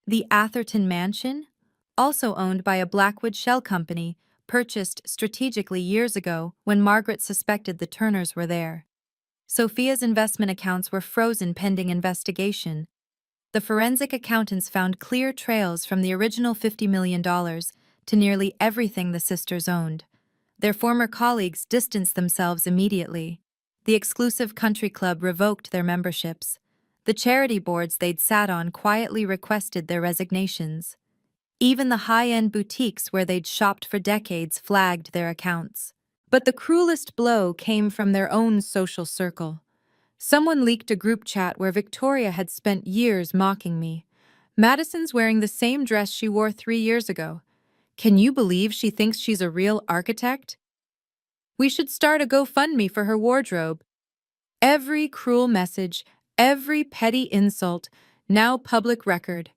The Atherton Mansion, also owned by a Blackwood shell company, purchased strategically years ago when Margaret suspected the Turners were there. Sophia's investment accounts were frozen pending investigation. The forensic accountants found clear trails from the original $50 million to nearly everything the sisters owned. Their former colleagues distanced themselves immediately. The exclusive country club revoked their memberships. The charity boards they'd sat on quietly requested their resignations. Even the high-end boutiques where they'd shopped for decades flagged their accounts. But the cruelest blow came from their own social circle. Someone leaked a group chat where Victoria had spent years mocking me. Madison's wearing the same dress she wore 3 years ago. Can you believe she thinks she's a real architect? We should start a GoFundMe for her wardrobe. Every cruel message, every petty insult, now public record.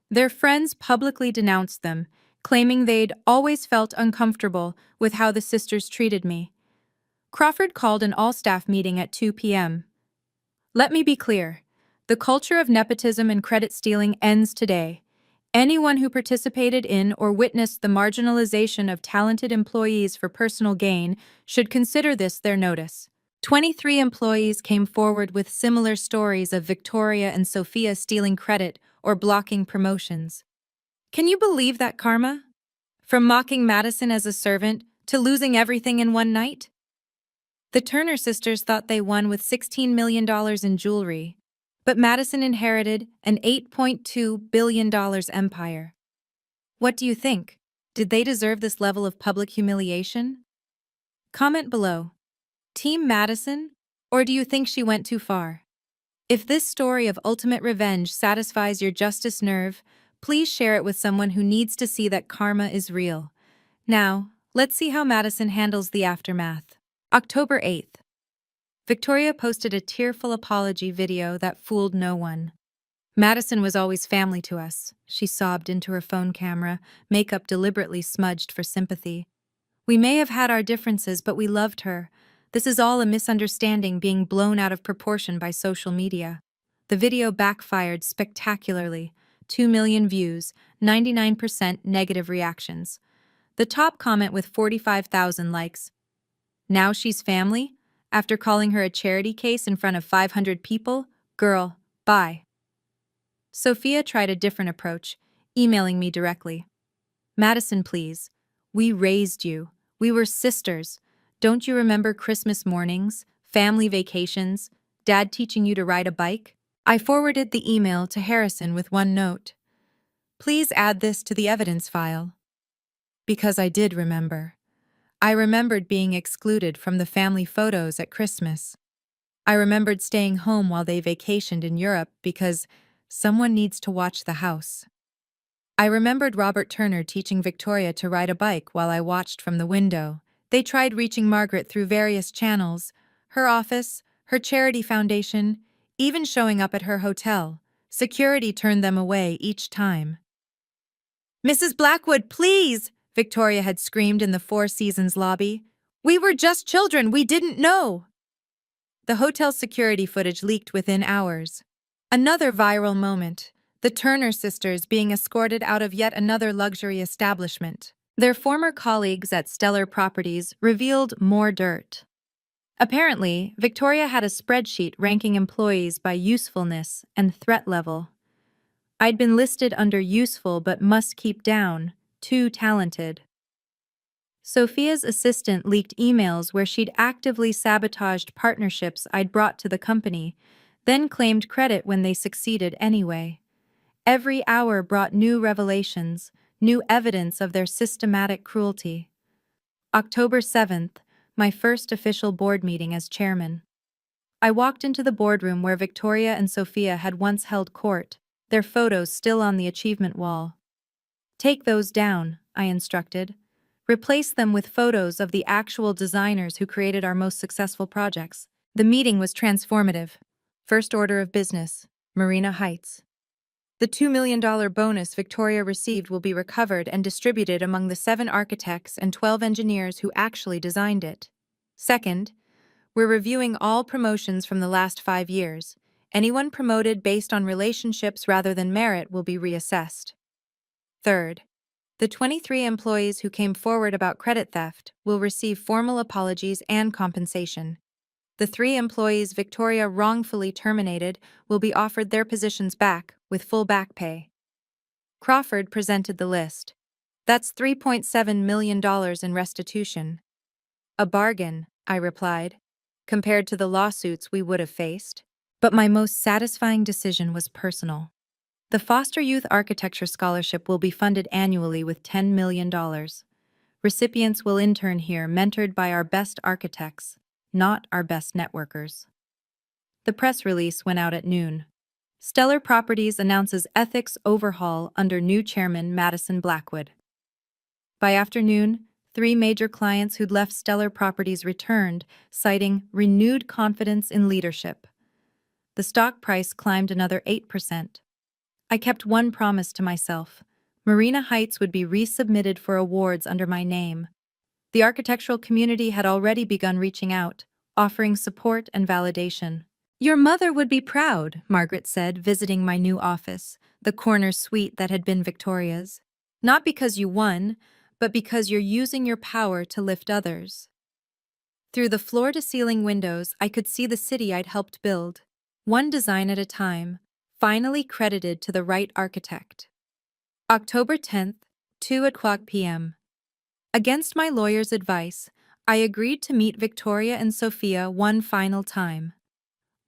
Their friends publicly denounced them, claiming they'd always felt uncomfortable with how the sisters treated me. Crawford called an all-staff meeting at 2 p.m. Let me be clear. The culture of nepotism and credit stealing ends today. Anyone who participated in or witnessed the marginalization of talented employees for personal gain should consider this their notice. 23 employees came forward with similar stories of Victoria and Sophia stealing credit or blocking promotions. Can you believe that karma? From mocking Madison as a servant to losing everything in one night? The Turner sisters thought they won with $16 million in jewelry, but Madison inherited an $8.2 billion empire. What do you think? Did they deserve this level of public humiliation? Comment below. Team Madison, or do you think she went too far? If this story of ultimate revenge satisfies your justice nerve, please share it with someone who needs to see that karma is real. Now, let's see how Madison handles the aftermath. October 8th. Victoria posted a tearful apology video that fooled no one. Madison was always family to us, she sobbed into her phone camera, makeup deliberately smudged for sympathy. We may have had our differences, but we loved her. This is all a misunderstanding being blown out of proportion by social media. The video backfired spectacularly. 2 million views, 99% negative reactions. The top comment with 45,000 likes. Now she's family? After calling her a charity case in front of 500 people? Girl, bye. Sophia tried a different approach, emailing me directly. Madison, please. We raised you. We were sisters. Don't you remember Christmas mornings, family vacations, Dad teaching you to ride a bike? I forwarded the email to Harrison with one note. Please add this to the evidence file. Because I did remember. I remembered being excluded from the family photos at Christmas. I remembered staying home while they vacationed in Europe because someone needs to watch the house. I remembered Robert Turner teaching Victoria to ride a bike while I watched from the window. They tried reaching Margaret through various channels, her office, her charity foundation, even showing up at her hotel. Security turned them away each time. Mrs. Blackwood, please! Victoria had screamed in the Four Seasons lobby. We were just children, we didn't know! The hotel security footage leaked within hours. Another viral moment, the Turner sisters being escorted out of yet another luxury establishment. Their former colleagues at Stellar Properties revealed more dirt. Apparently, Victoria had a spreadsheet ranking employees by usefulness and threat level. I'd been listed under useful but must keep down, too talented. Sophia's assistant leaked emails where she'd actively sabotaged partnerships I'd brought to the company, then claimed credit when they succeeded anyway. Every hour brought new revelations, new evidence of their systematic cruelty. October 7th, my first official board meeting as chairman. I walked into the boardroom where Victoria and Sophia had once held court, their photos still on the achievement wall. Take those down, I instructed. Replace them with photos of the actual designers who created our most successful projects. The meeting was transformative. First order of business, Marina Heights. The $2 million bonus Victoria received will be recovered and distributed among the 7 architects and 12 engineers who actually designed it. Second, we're reviewing all promotions from the last 5 years. Anyone promoted based on relationships rather than merit will be reassessed. Third, the 23 employees who came forward about credit theft will receive formal apologies and compensation. The 3 employees Victoria wrongfully terminated will be offered their positions back with full back pay. Crawford presented the list. That's $3.7 million in restitution. A bargain, I replied, compared to the lawsuits we would have faced. But my most satisfying decision was personal. The Foster Youth Architecture Scholarship will be funded annually with $10 million. Recipients will intern here mentored by our best architects, not our best networkers. The press release went out at noon. Stellar Properties announces ethics overhaul under new chairman Madison Blackwood. By afternoon, 3 major clients who'd left Stellar Properties returned, citing renewed confidence in leadership. The stock price climbed another 8%. I kept one promise to myself. Marina Heights would be resubmitted for awards under my name. The architectural community had already begun reaching out, offering support and validation. Your mother would be proud, Margaret said, visiting my new office, the corner suite that had been Victoria's. Not because you won, but because you're using your power to lift others. Through the floor-to-ceiling windows, I could see the city I'd helped build, one design at a time, finally credited to the right architect. October 10th, 2:00 p.m. Against my lawyer's advice, I agreed to meet Victoria and Sophia one final time.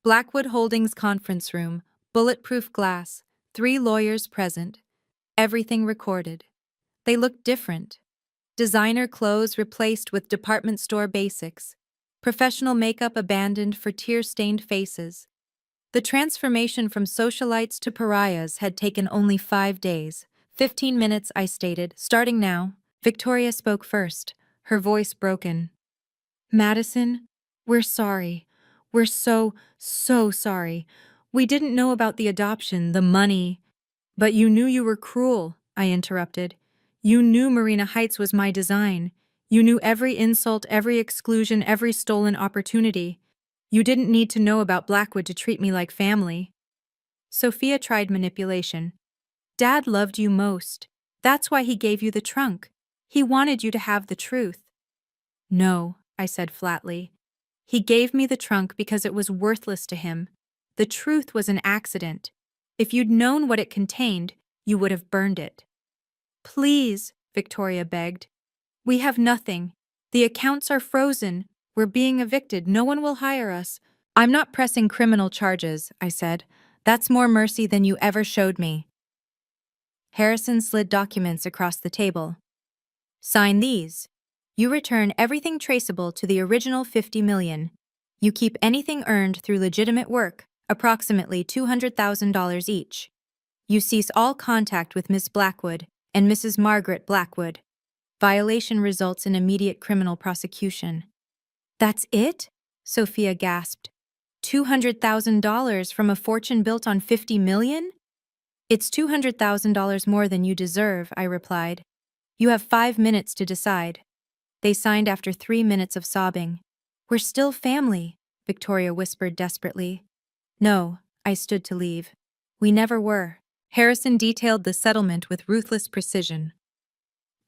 Blackwood Holdings conference room, bulletproof glass, 3 lawyers present, everything recorded. They looked different. Designer clothes replaced with department store basics, professional makeup abandoned for tear-stained faces. The transformation from socialites to pariahs had taken only 5 days. 15 minutes, I stated. Starting now. Victoria spoke first, her voice broken. Madison, we're sorry. We're so sorry. We didn't know about the adoption, the money. But you knew you were cruel, I interrupted. You knew Marina Heights was my design. You knew every insult, every exclusion, every stolen opportunity. You didn't need to know about Blackwood to treat me like family. Sophia tried manipulation. Dad loved you most. That's why he gave you the trunk. He wanted you to have the truth. No, I said flatly. He gave me the trunk because it was worthless to him. The truth was an accident. If you'd known what it contained, you would have burned it. Please, Victoria begged. We have nothing. The accounts are frozen. We're being evicted. No one will hire us. I'm not pressing criminal charges, I said. That's more mercy than you ever showed me. Harrison slid documents across the table. Sign these. You return everything traceable to the original $50 million. You keep anything earned through legitimate work, approximately $200,000 each. You cease all contact with Miss Blackwood and Mrs. Margaret Blackwood. Violation results in immediate criminal prosecution. That's it? Sophia gasped. $200,000 from a fortune built on $50 million? It's $200,000 more than you deserve, I replied. You have 5 minutes to decide. They signed after 3 minutes of sobbing. We're still family, Victoria whispered desperately. No, I stood to leave. We never were. Harrison detailed the settlement with ruthless precision.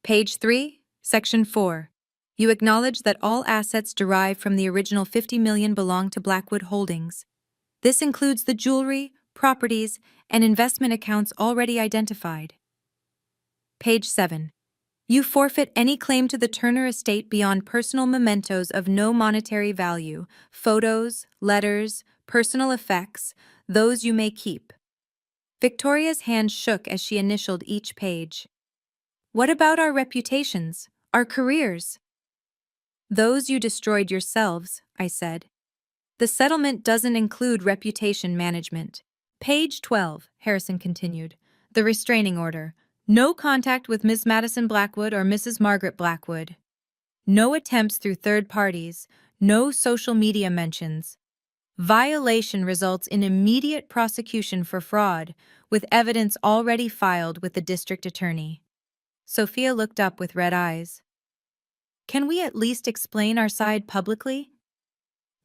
Page 3, Section 4. You acknowledge that all assets derived from the original $50 million belong to Blackwood Holdings. This includes the jewelry, properties, and investment accounts already identified. Page 7. You forfeit any claim to the Turner estate beyond personal mementos of no monetary value, photos, letters, personal effects, those you may keep. Victoria's hand shook as she initialed each page. What about our reputations, our careers? Those you destroyed yourselves, I said. The settlement doesn't include reputation management. Page 12, Harrison continued. The restraining order. No contact with Miss Madison Blackwood or Mrs. Margaret Blackwood. No attempts through third parties. No social media mentions. Violation results in immediate prosecution for fraud, with evidence already filed with the district attorney. Sophia looked up with red eyes. Can we at least explain our side publicly?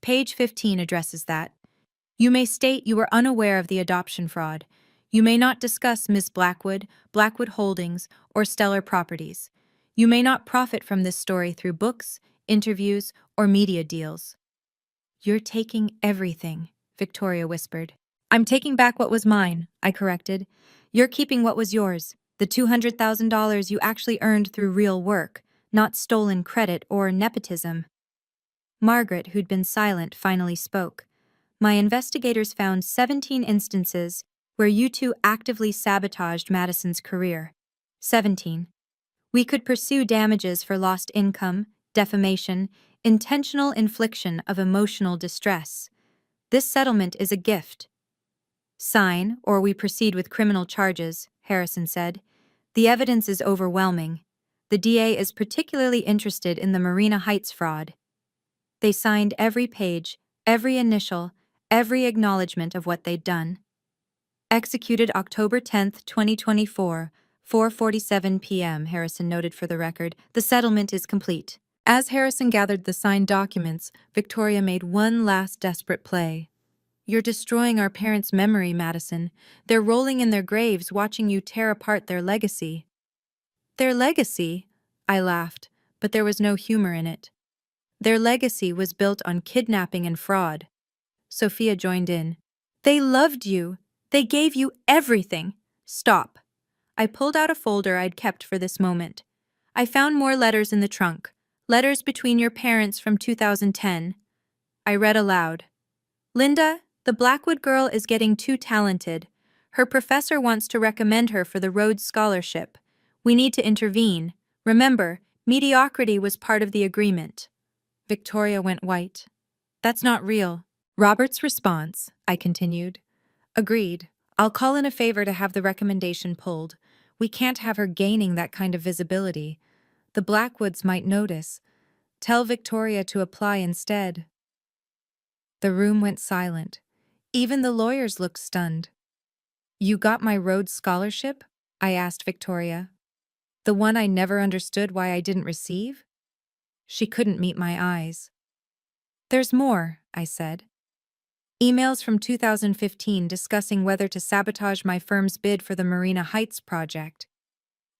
Page 15 addresses that. You may state you were unaware of the adoption fraud. You may not discuss Ms. Blackwood, Blackwood Holdings, or Stellar Properties. You may not profit from this story through books, interviews, or media deals. You're taking everything, Victoria whispered. I'm taking back what was mine, I corrected. You're keeping what was yours, the $200,000 you actually earned through real work, not stolen credit or nepotism. Margaret, who'd been silent, finally spoke. My investigators found 17 instances where you two actively sabotaged Madison's career. 17. We could pursue damages for lost income, defamation, intentional infliction of emotional distress. This settlement is a gift. Sign, or we proceed with criminal charges, Harrison said. The evidence is overwhelming. The DA is particularly interested in the Marina Heights fraud. They signed every page, every initial, every acknowledgement of what they'd done. Executed October 10, 2024, 4:47 p.m., Harrison noted for the record. The settlement is complete. As Harrison gathered the signed documents, Victoria made one last desperate play. You're destroying our parents' memory, Madison. They're rolling in their graves watching you tear apart their legacy. Their legacy? I laughed, but there was no humor in it. Their legacy was built on kidnapping and fraud. Sophia joined in. They loved you. They gave you everything. Stop. I pulled out a folder I'd kept for this moment. I found more letters in the trunk. Letters between your parents from 2010. I read aloud. Linda, the Blackwood girl is getting too talented. Her professor wants to recommend her for the Rhodes Scholarship. We need to intervene. Remember, mediocrity was part of the agreement. Victoria went white. That's not real. Robert's response, I continued. Agreed. I'll call in a favor to have the recommendation pulled. We can't have her gaining that kind of visibility. The Blackwoods might notice. Tell Victoria to apply instead. The room went silent. Even the lawyers looked stunned. You got my Rhodes Scholarship? I asked Victoria. The one I never understood why I didn't receive? She couldn't meet my eyes. There's more, I said. Emails from 2015 discussing whether to sabotage my firm's bid for the Marina Heights project.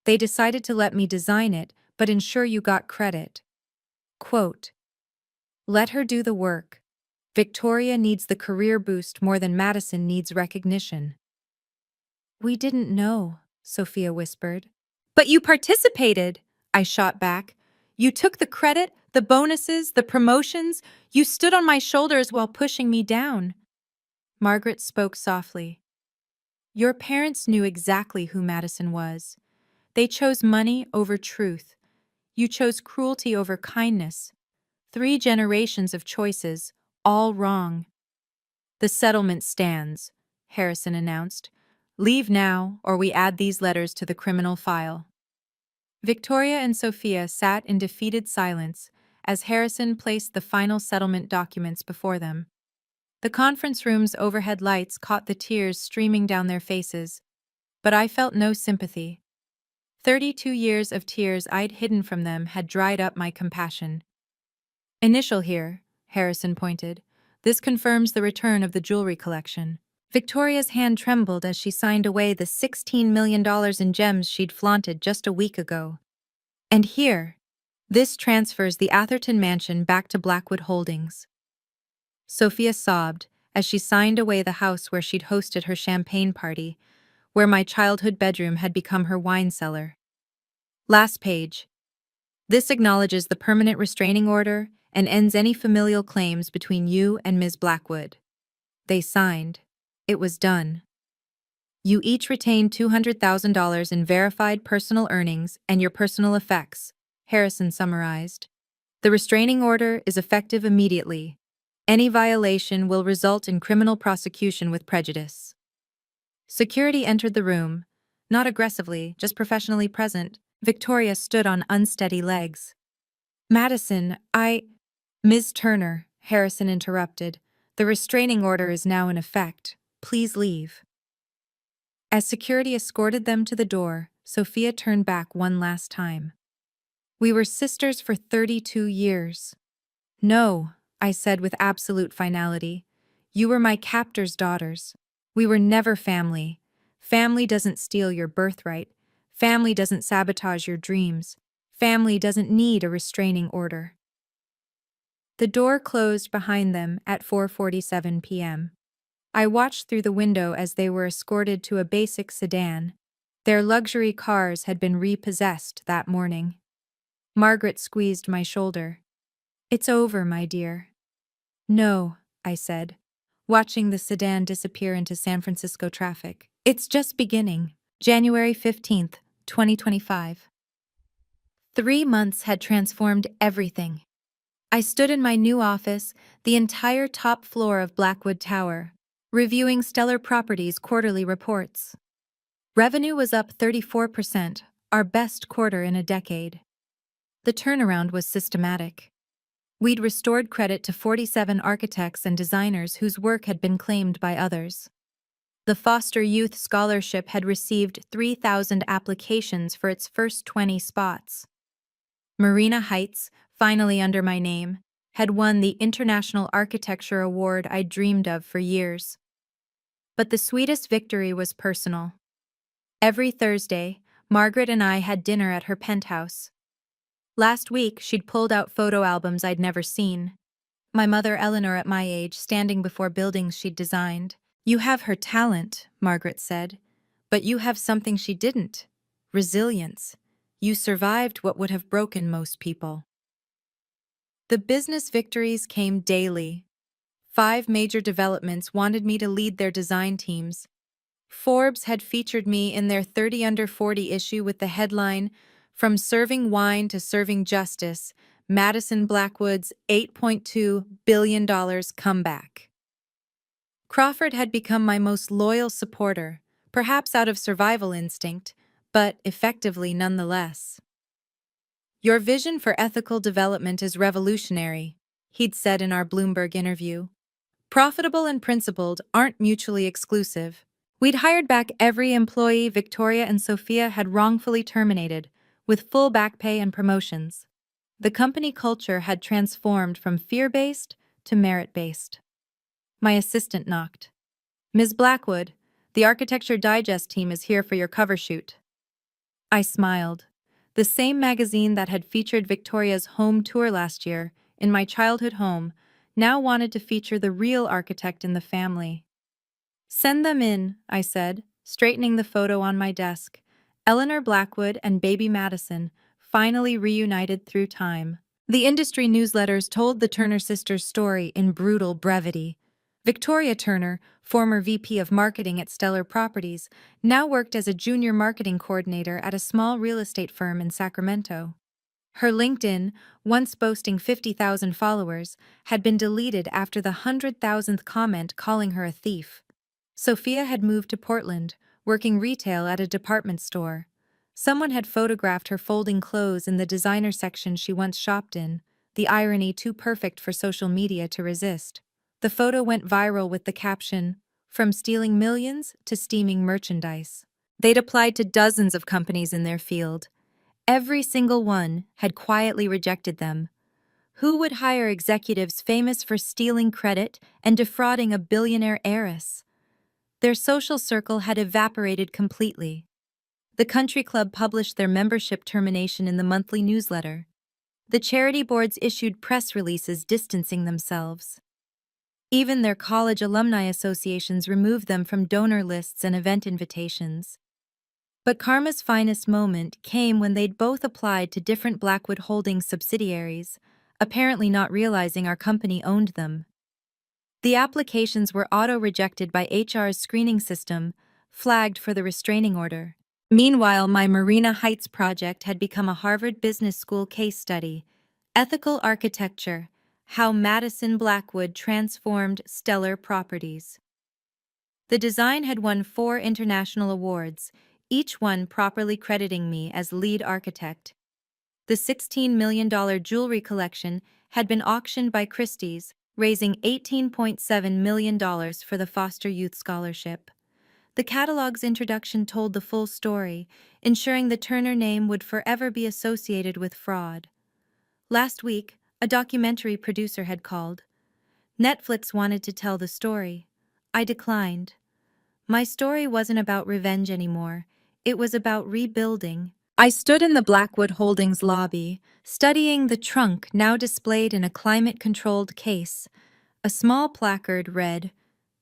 They decided to let me design it, but ensure you got credit. Quote, let her do the work. Victoria needs the career boost more than Madison needs recognition. We didn't know, Sophia whispered. But you participated, I shot back. You took the credit, the bonuses, the promotions. You stood on my shoulders while pushing me down. Margaret spoke softly. Your parents knew exactly who Madison was. They chose money over truth. You chose cruelty over kindness. 3 generations of choices, all wrong. The settlement stands, Harrison announced. Leave now, or we add these letters to the criminal file. Victoria and Sophia sat in defeated silence as Harrison placed the final settlement documents before them. The conference room's overhead lights caught the tears streaming down their faces, but I felt no sympathy. 32 years of tears I'd hidden from them had dried up my compassion. Initial here, Harrison pointed. This confirms the return of the jewelry collection. Victoria's hand trembled as she signed away the $16 million in gems she'd flaunted just a week ago. And here, this transfers the Atherton mansion back to Blackwood Holdings. Sophia sobbed as she signed away the house where she'd hosted her champagne party, where my childhood bedroom had become her wine cellar. Last page. This acknowledges the permanent restraining order and ends any familial claims between you and Ms. Blackwood. They signed. It was done. You each retain $200,000 in verified personal earnings and your personal effects, Harrison summarized. The restraining order is effective immediately. Any violation will result in criminal prosecution with prejudice. Security entered the room, not aggressively, just professionally present. Victoria stood on unsteady legs. Madison, Ms. Turner, Harrison interrupted. The restraining order is now in effect. Please leave. As security escorted them to the door, Sophia turned back one last time. We were sisters for 32 years. No, I said with absolute finality. You were my captor's daughters. We were never family. Family doesn't steal your birthright. Family doesn't sabotage your dreams. Family doesn't need a restraining order. The door closed behind them at 4:47 p.m. I watched through the window as they were escorted to a basic sedan. Their luxury cars had been repossessed that morning. Margaret squeezed my shoulder. It's over, my dear. No, I said, watching the sedan disappear into San Francisco traffic. It's just beginning. January 15th, 2025. 3 months had transformed everything. I stood in my new office, the entire top floor of Blackwood Tower, reviewing Stellar Properties' quarterly reports. Revenue was up 34%, our best quarter in a decade. The turnaround was systematic. We'd restored credit to 47 architects and designers whose work had been claimed by others. The Foster Youth Scholarship had received 3,000 applications for its first 20 spots. Marina Heights, finally under my name, had won the International Architecture Award I'd dreamed of for years. But the sweetest victory was personal. Every Thursday, Margaret and I had dinner at her penthouse. Last week, she'd pulled out photo albums I'd never seen. My mother Eleanor at my age standing before buildings she'd designed. You have her talent, Margaret said, but you have something she didn't. Resilience. You survived what would have broken most people. The business victories came daily. 5 major developments wanted me to lead their design teams. Forbes had featured me in their 30 Under 40 issue with the headline, From Serving Wine to Serving Justice, Madison Blackwood's $8.2 billion comeback. Crawford had become my most loyal supporter, perhaps out of survival instinct, but effectively nonetheless. Your vision for ethical development is revolutionary, he'd said in our Bloomberg interview. Profitable and principled aren't mutually exclusive. We'd hired back every employee Victoria and Sophia had wrongfully terminated, with full back pay and promotions. The company culture had transformed from fear-based to merit-based. My assistant knocked. Ms. Blackwood, the Architecture Digest team is here for your cover shoot. I smiled. The same magazine that had featured Victoria's home tour last year, in my childhood home, now wanted to feature the real architect in the family. Send them in, I said, straightening the photo on my desk. Eleanor Blackwood and baby Madison, finally reunited through time. The industry newsletters told the Turner sisters' story in brutal brevity. Victoria Turner, former VP of Marketing at Stellar Properties, now worked as a junior marketing coordinator at a small real estate firm in Sacramento. Her LinkedIn, once boasting 50,000 followers, had been deleted after the 100,000th comment calling her a thief. Sophia had moved to Portland, working retail at a department store. Someone had photographed her folding clothes in the designer section she once shopped in, the irony too perfect for social media to resist. The photo went viral with the caption, "From stealing millions to steaming merchandise." They'd applied to dozens of companies in their field. Every single one had quietly rejected them. Who would hire executives famous for stealing credit and defrauding a billionaire heiress? Their social circle had evaporated completely. The country club published their membership termination in the monthly newsletter. The charity boards issued press releases distancing themselves. Even their college alumni associations removed them from donor lists and event invitations. But karma's finest moment came when they'd both applied to different Blackwood Holdings subsidiaries, apparently not realizing our company owned them. The applications were auto-rejected by HR's screening system, flagged for the restraining order. Meanwhile, my Marina Heights project had become a Harvard Business School case study, Ethical Architecture, How Madison Blackwood Transformed Stellar Properties. The design had won 4 international awards, each one properly crediting me as lead architect. The $16 million jewelry collection had been auctioned by Christie's, raising $18.7 million for the Foster Youth Scholarship. The catalog's introduction told the full story, ensuring the Turner name would forever be associated with fraud. Last week, a documentary producer had called. Netflix wanted to tell the story. I declined. My story wasn't about revenge anymore. It was about rebuilding. I stood in the Blackwood Holdings lobby, studying the trunk now displayed in a climate-controlled case. A small placard read,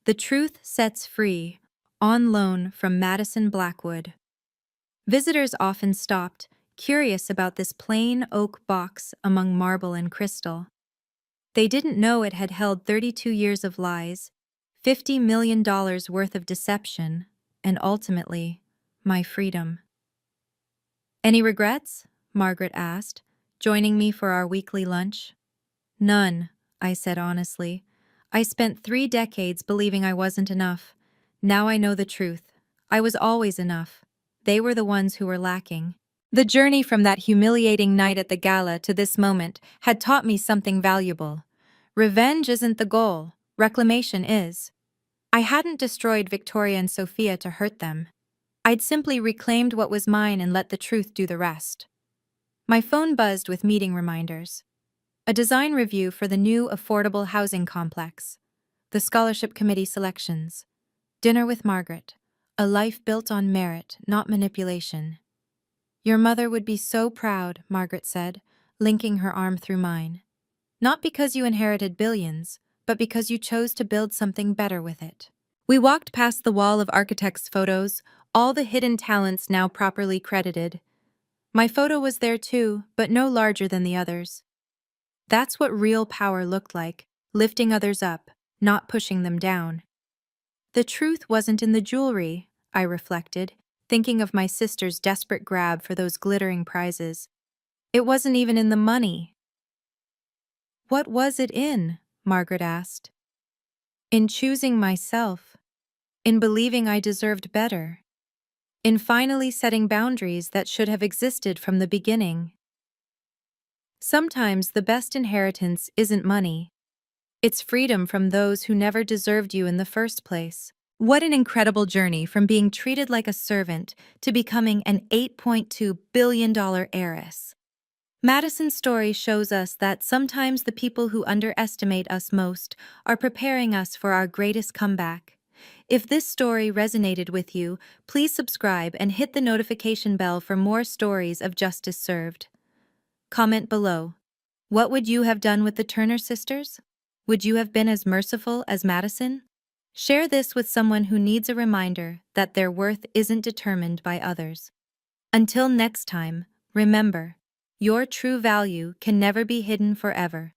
"The Truth Sets Free, on loan from Madison Blackwood." Visitors often stopped, curious about this plain oak box among marble and crystal. They didn't know it had held 32 years of lies, $50 million worth of deception, and ultimately, my freedom. "Any regrets?" Margaret asked, joining me for our weekly lunch. "None," I said honestly. "I spent 3 decades believing I wasn't enough. Now I know the truth. I was always enough. They were the ones who were lacking." The journey from that humiliating night at the gala to this moment had taught me something valuable. Revenge isn't the goal, reclamation is. I hadn't destroyed Victoria and Sophia to hurt them. I'd simply reclaimed what was mine and let the truth do the rest. My phone buzzed with meeting reminders. A design review for the new affordable housing complex. The scholarship committee selections. Dinner with Margaret. A life built on merit, not manipulation. "Your mother would be so proud," Margaret said, linking her arm through mine. "Not because you inherited billions, but because you chose to build something better with it." We walked past the wall of architects' photos, all the hidden talents now properly credited. My photo was there too, but no larger than the others. That's what real power looked like, lifting others up, not pushing them down. The truth wasn't in the jewelry, I reflected, thinking of my sister's desperate grab for those glittering prizes. It wasn't even in the money. "What was it in?" Margaret asked. "In choosing myself. In believing I deserved better. In finally setting boundaries that should have existed from the beginning." Sometimes the best inheritance isn't money. It's freedom from those who never deserved you in the first place. What an incredible journey from being treated like a servant to becoming an $8.2 billion heiress. Madison's story shows us that sometimes the people who underestimate us most are preparing us for our greatest comeback. If this story resonated with you, please subscribe and hit the notification bell for more stories of justice served. Comment below. What would you have done with the Turner sisters? Would you have been as merciful as Madison? Share this with someone who needs a reminder that their worth isn't determined by others. Until next time, remember, your true value can never be hidden forever.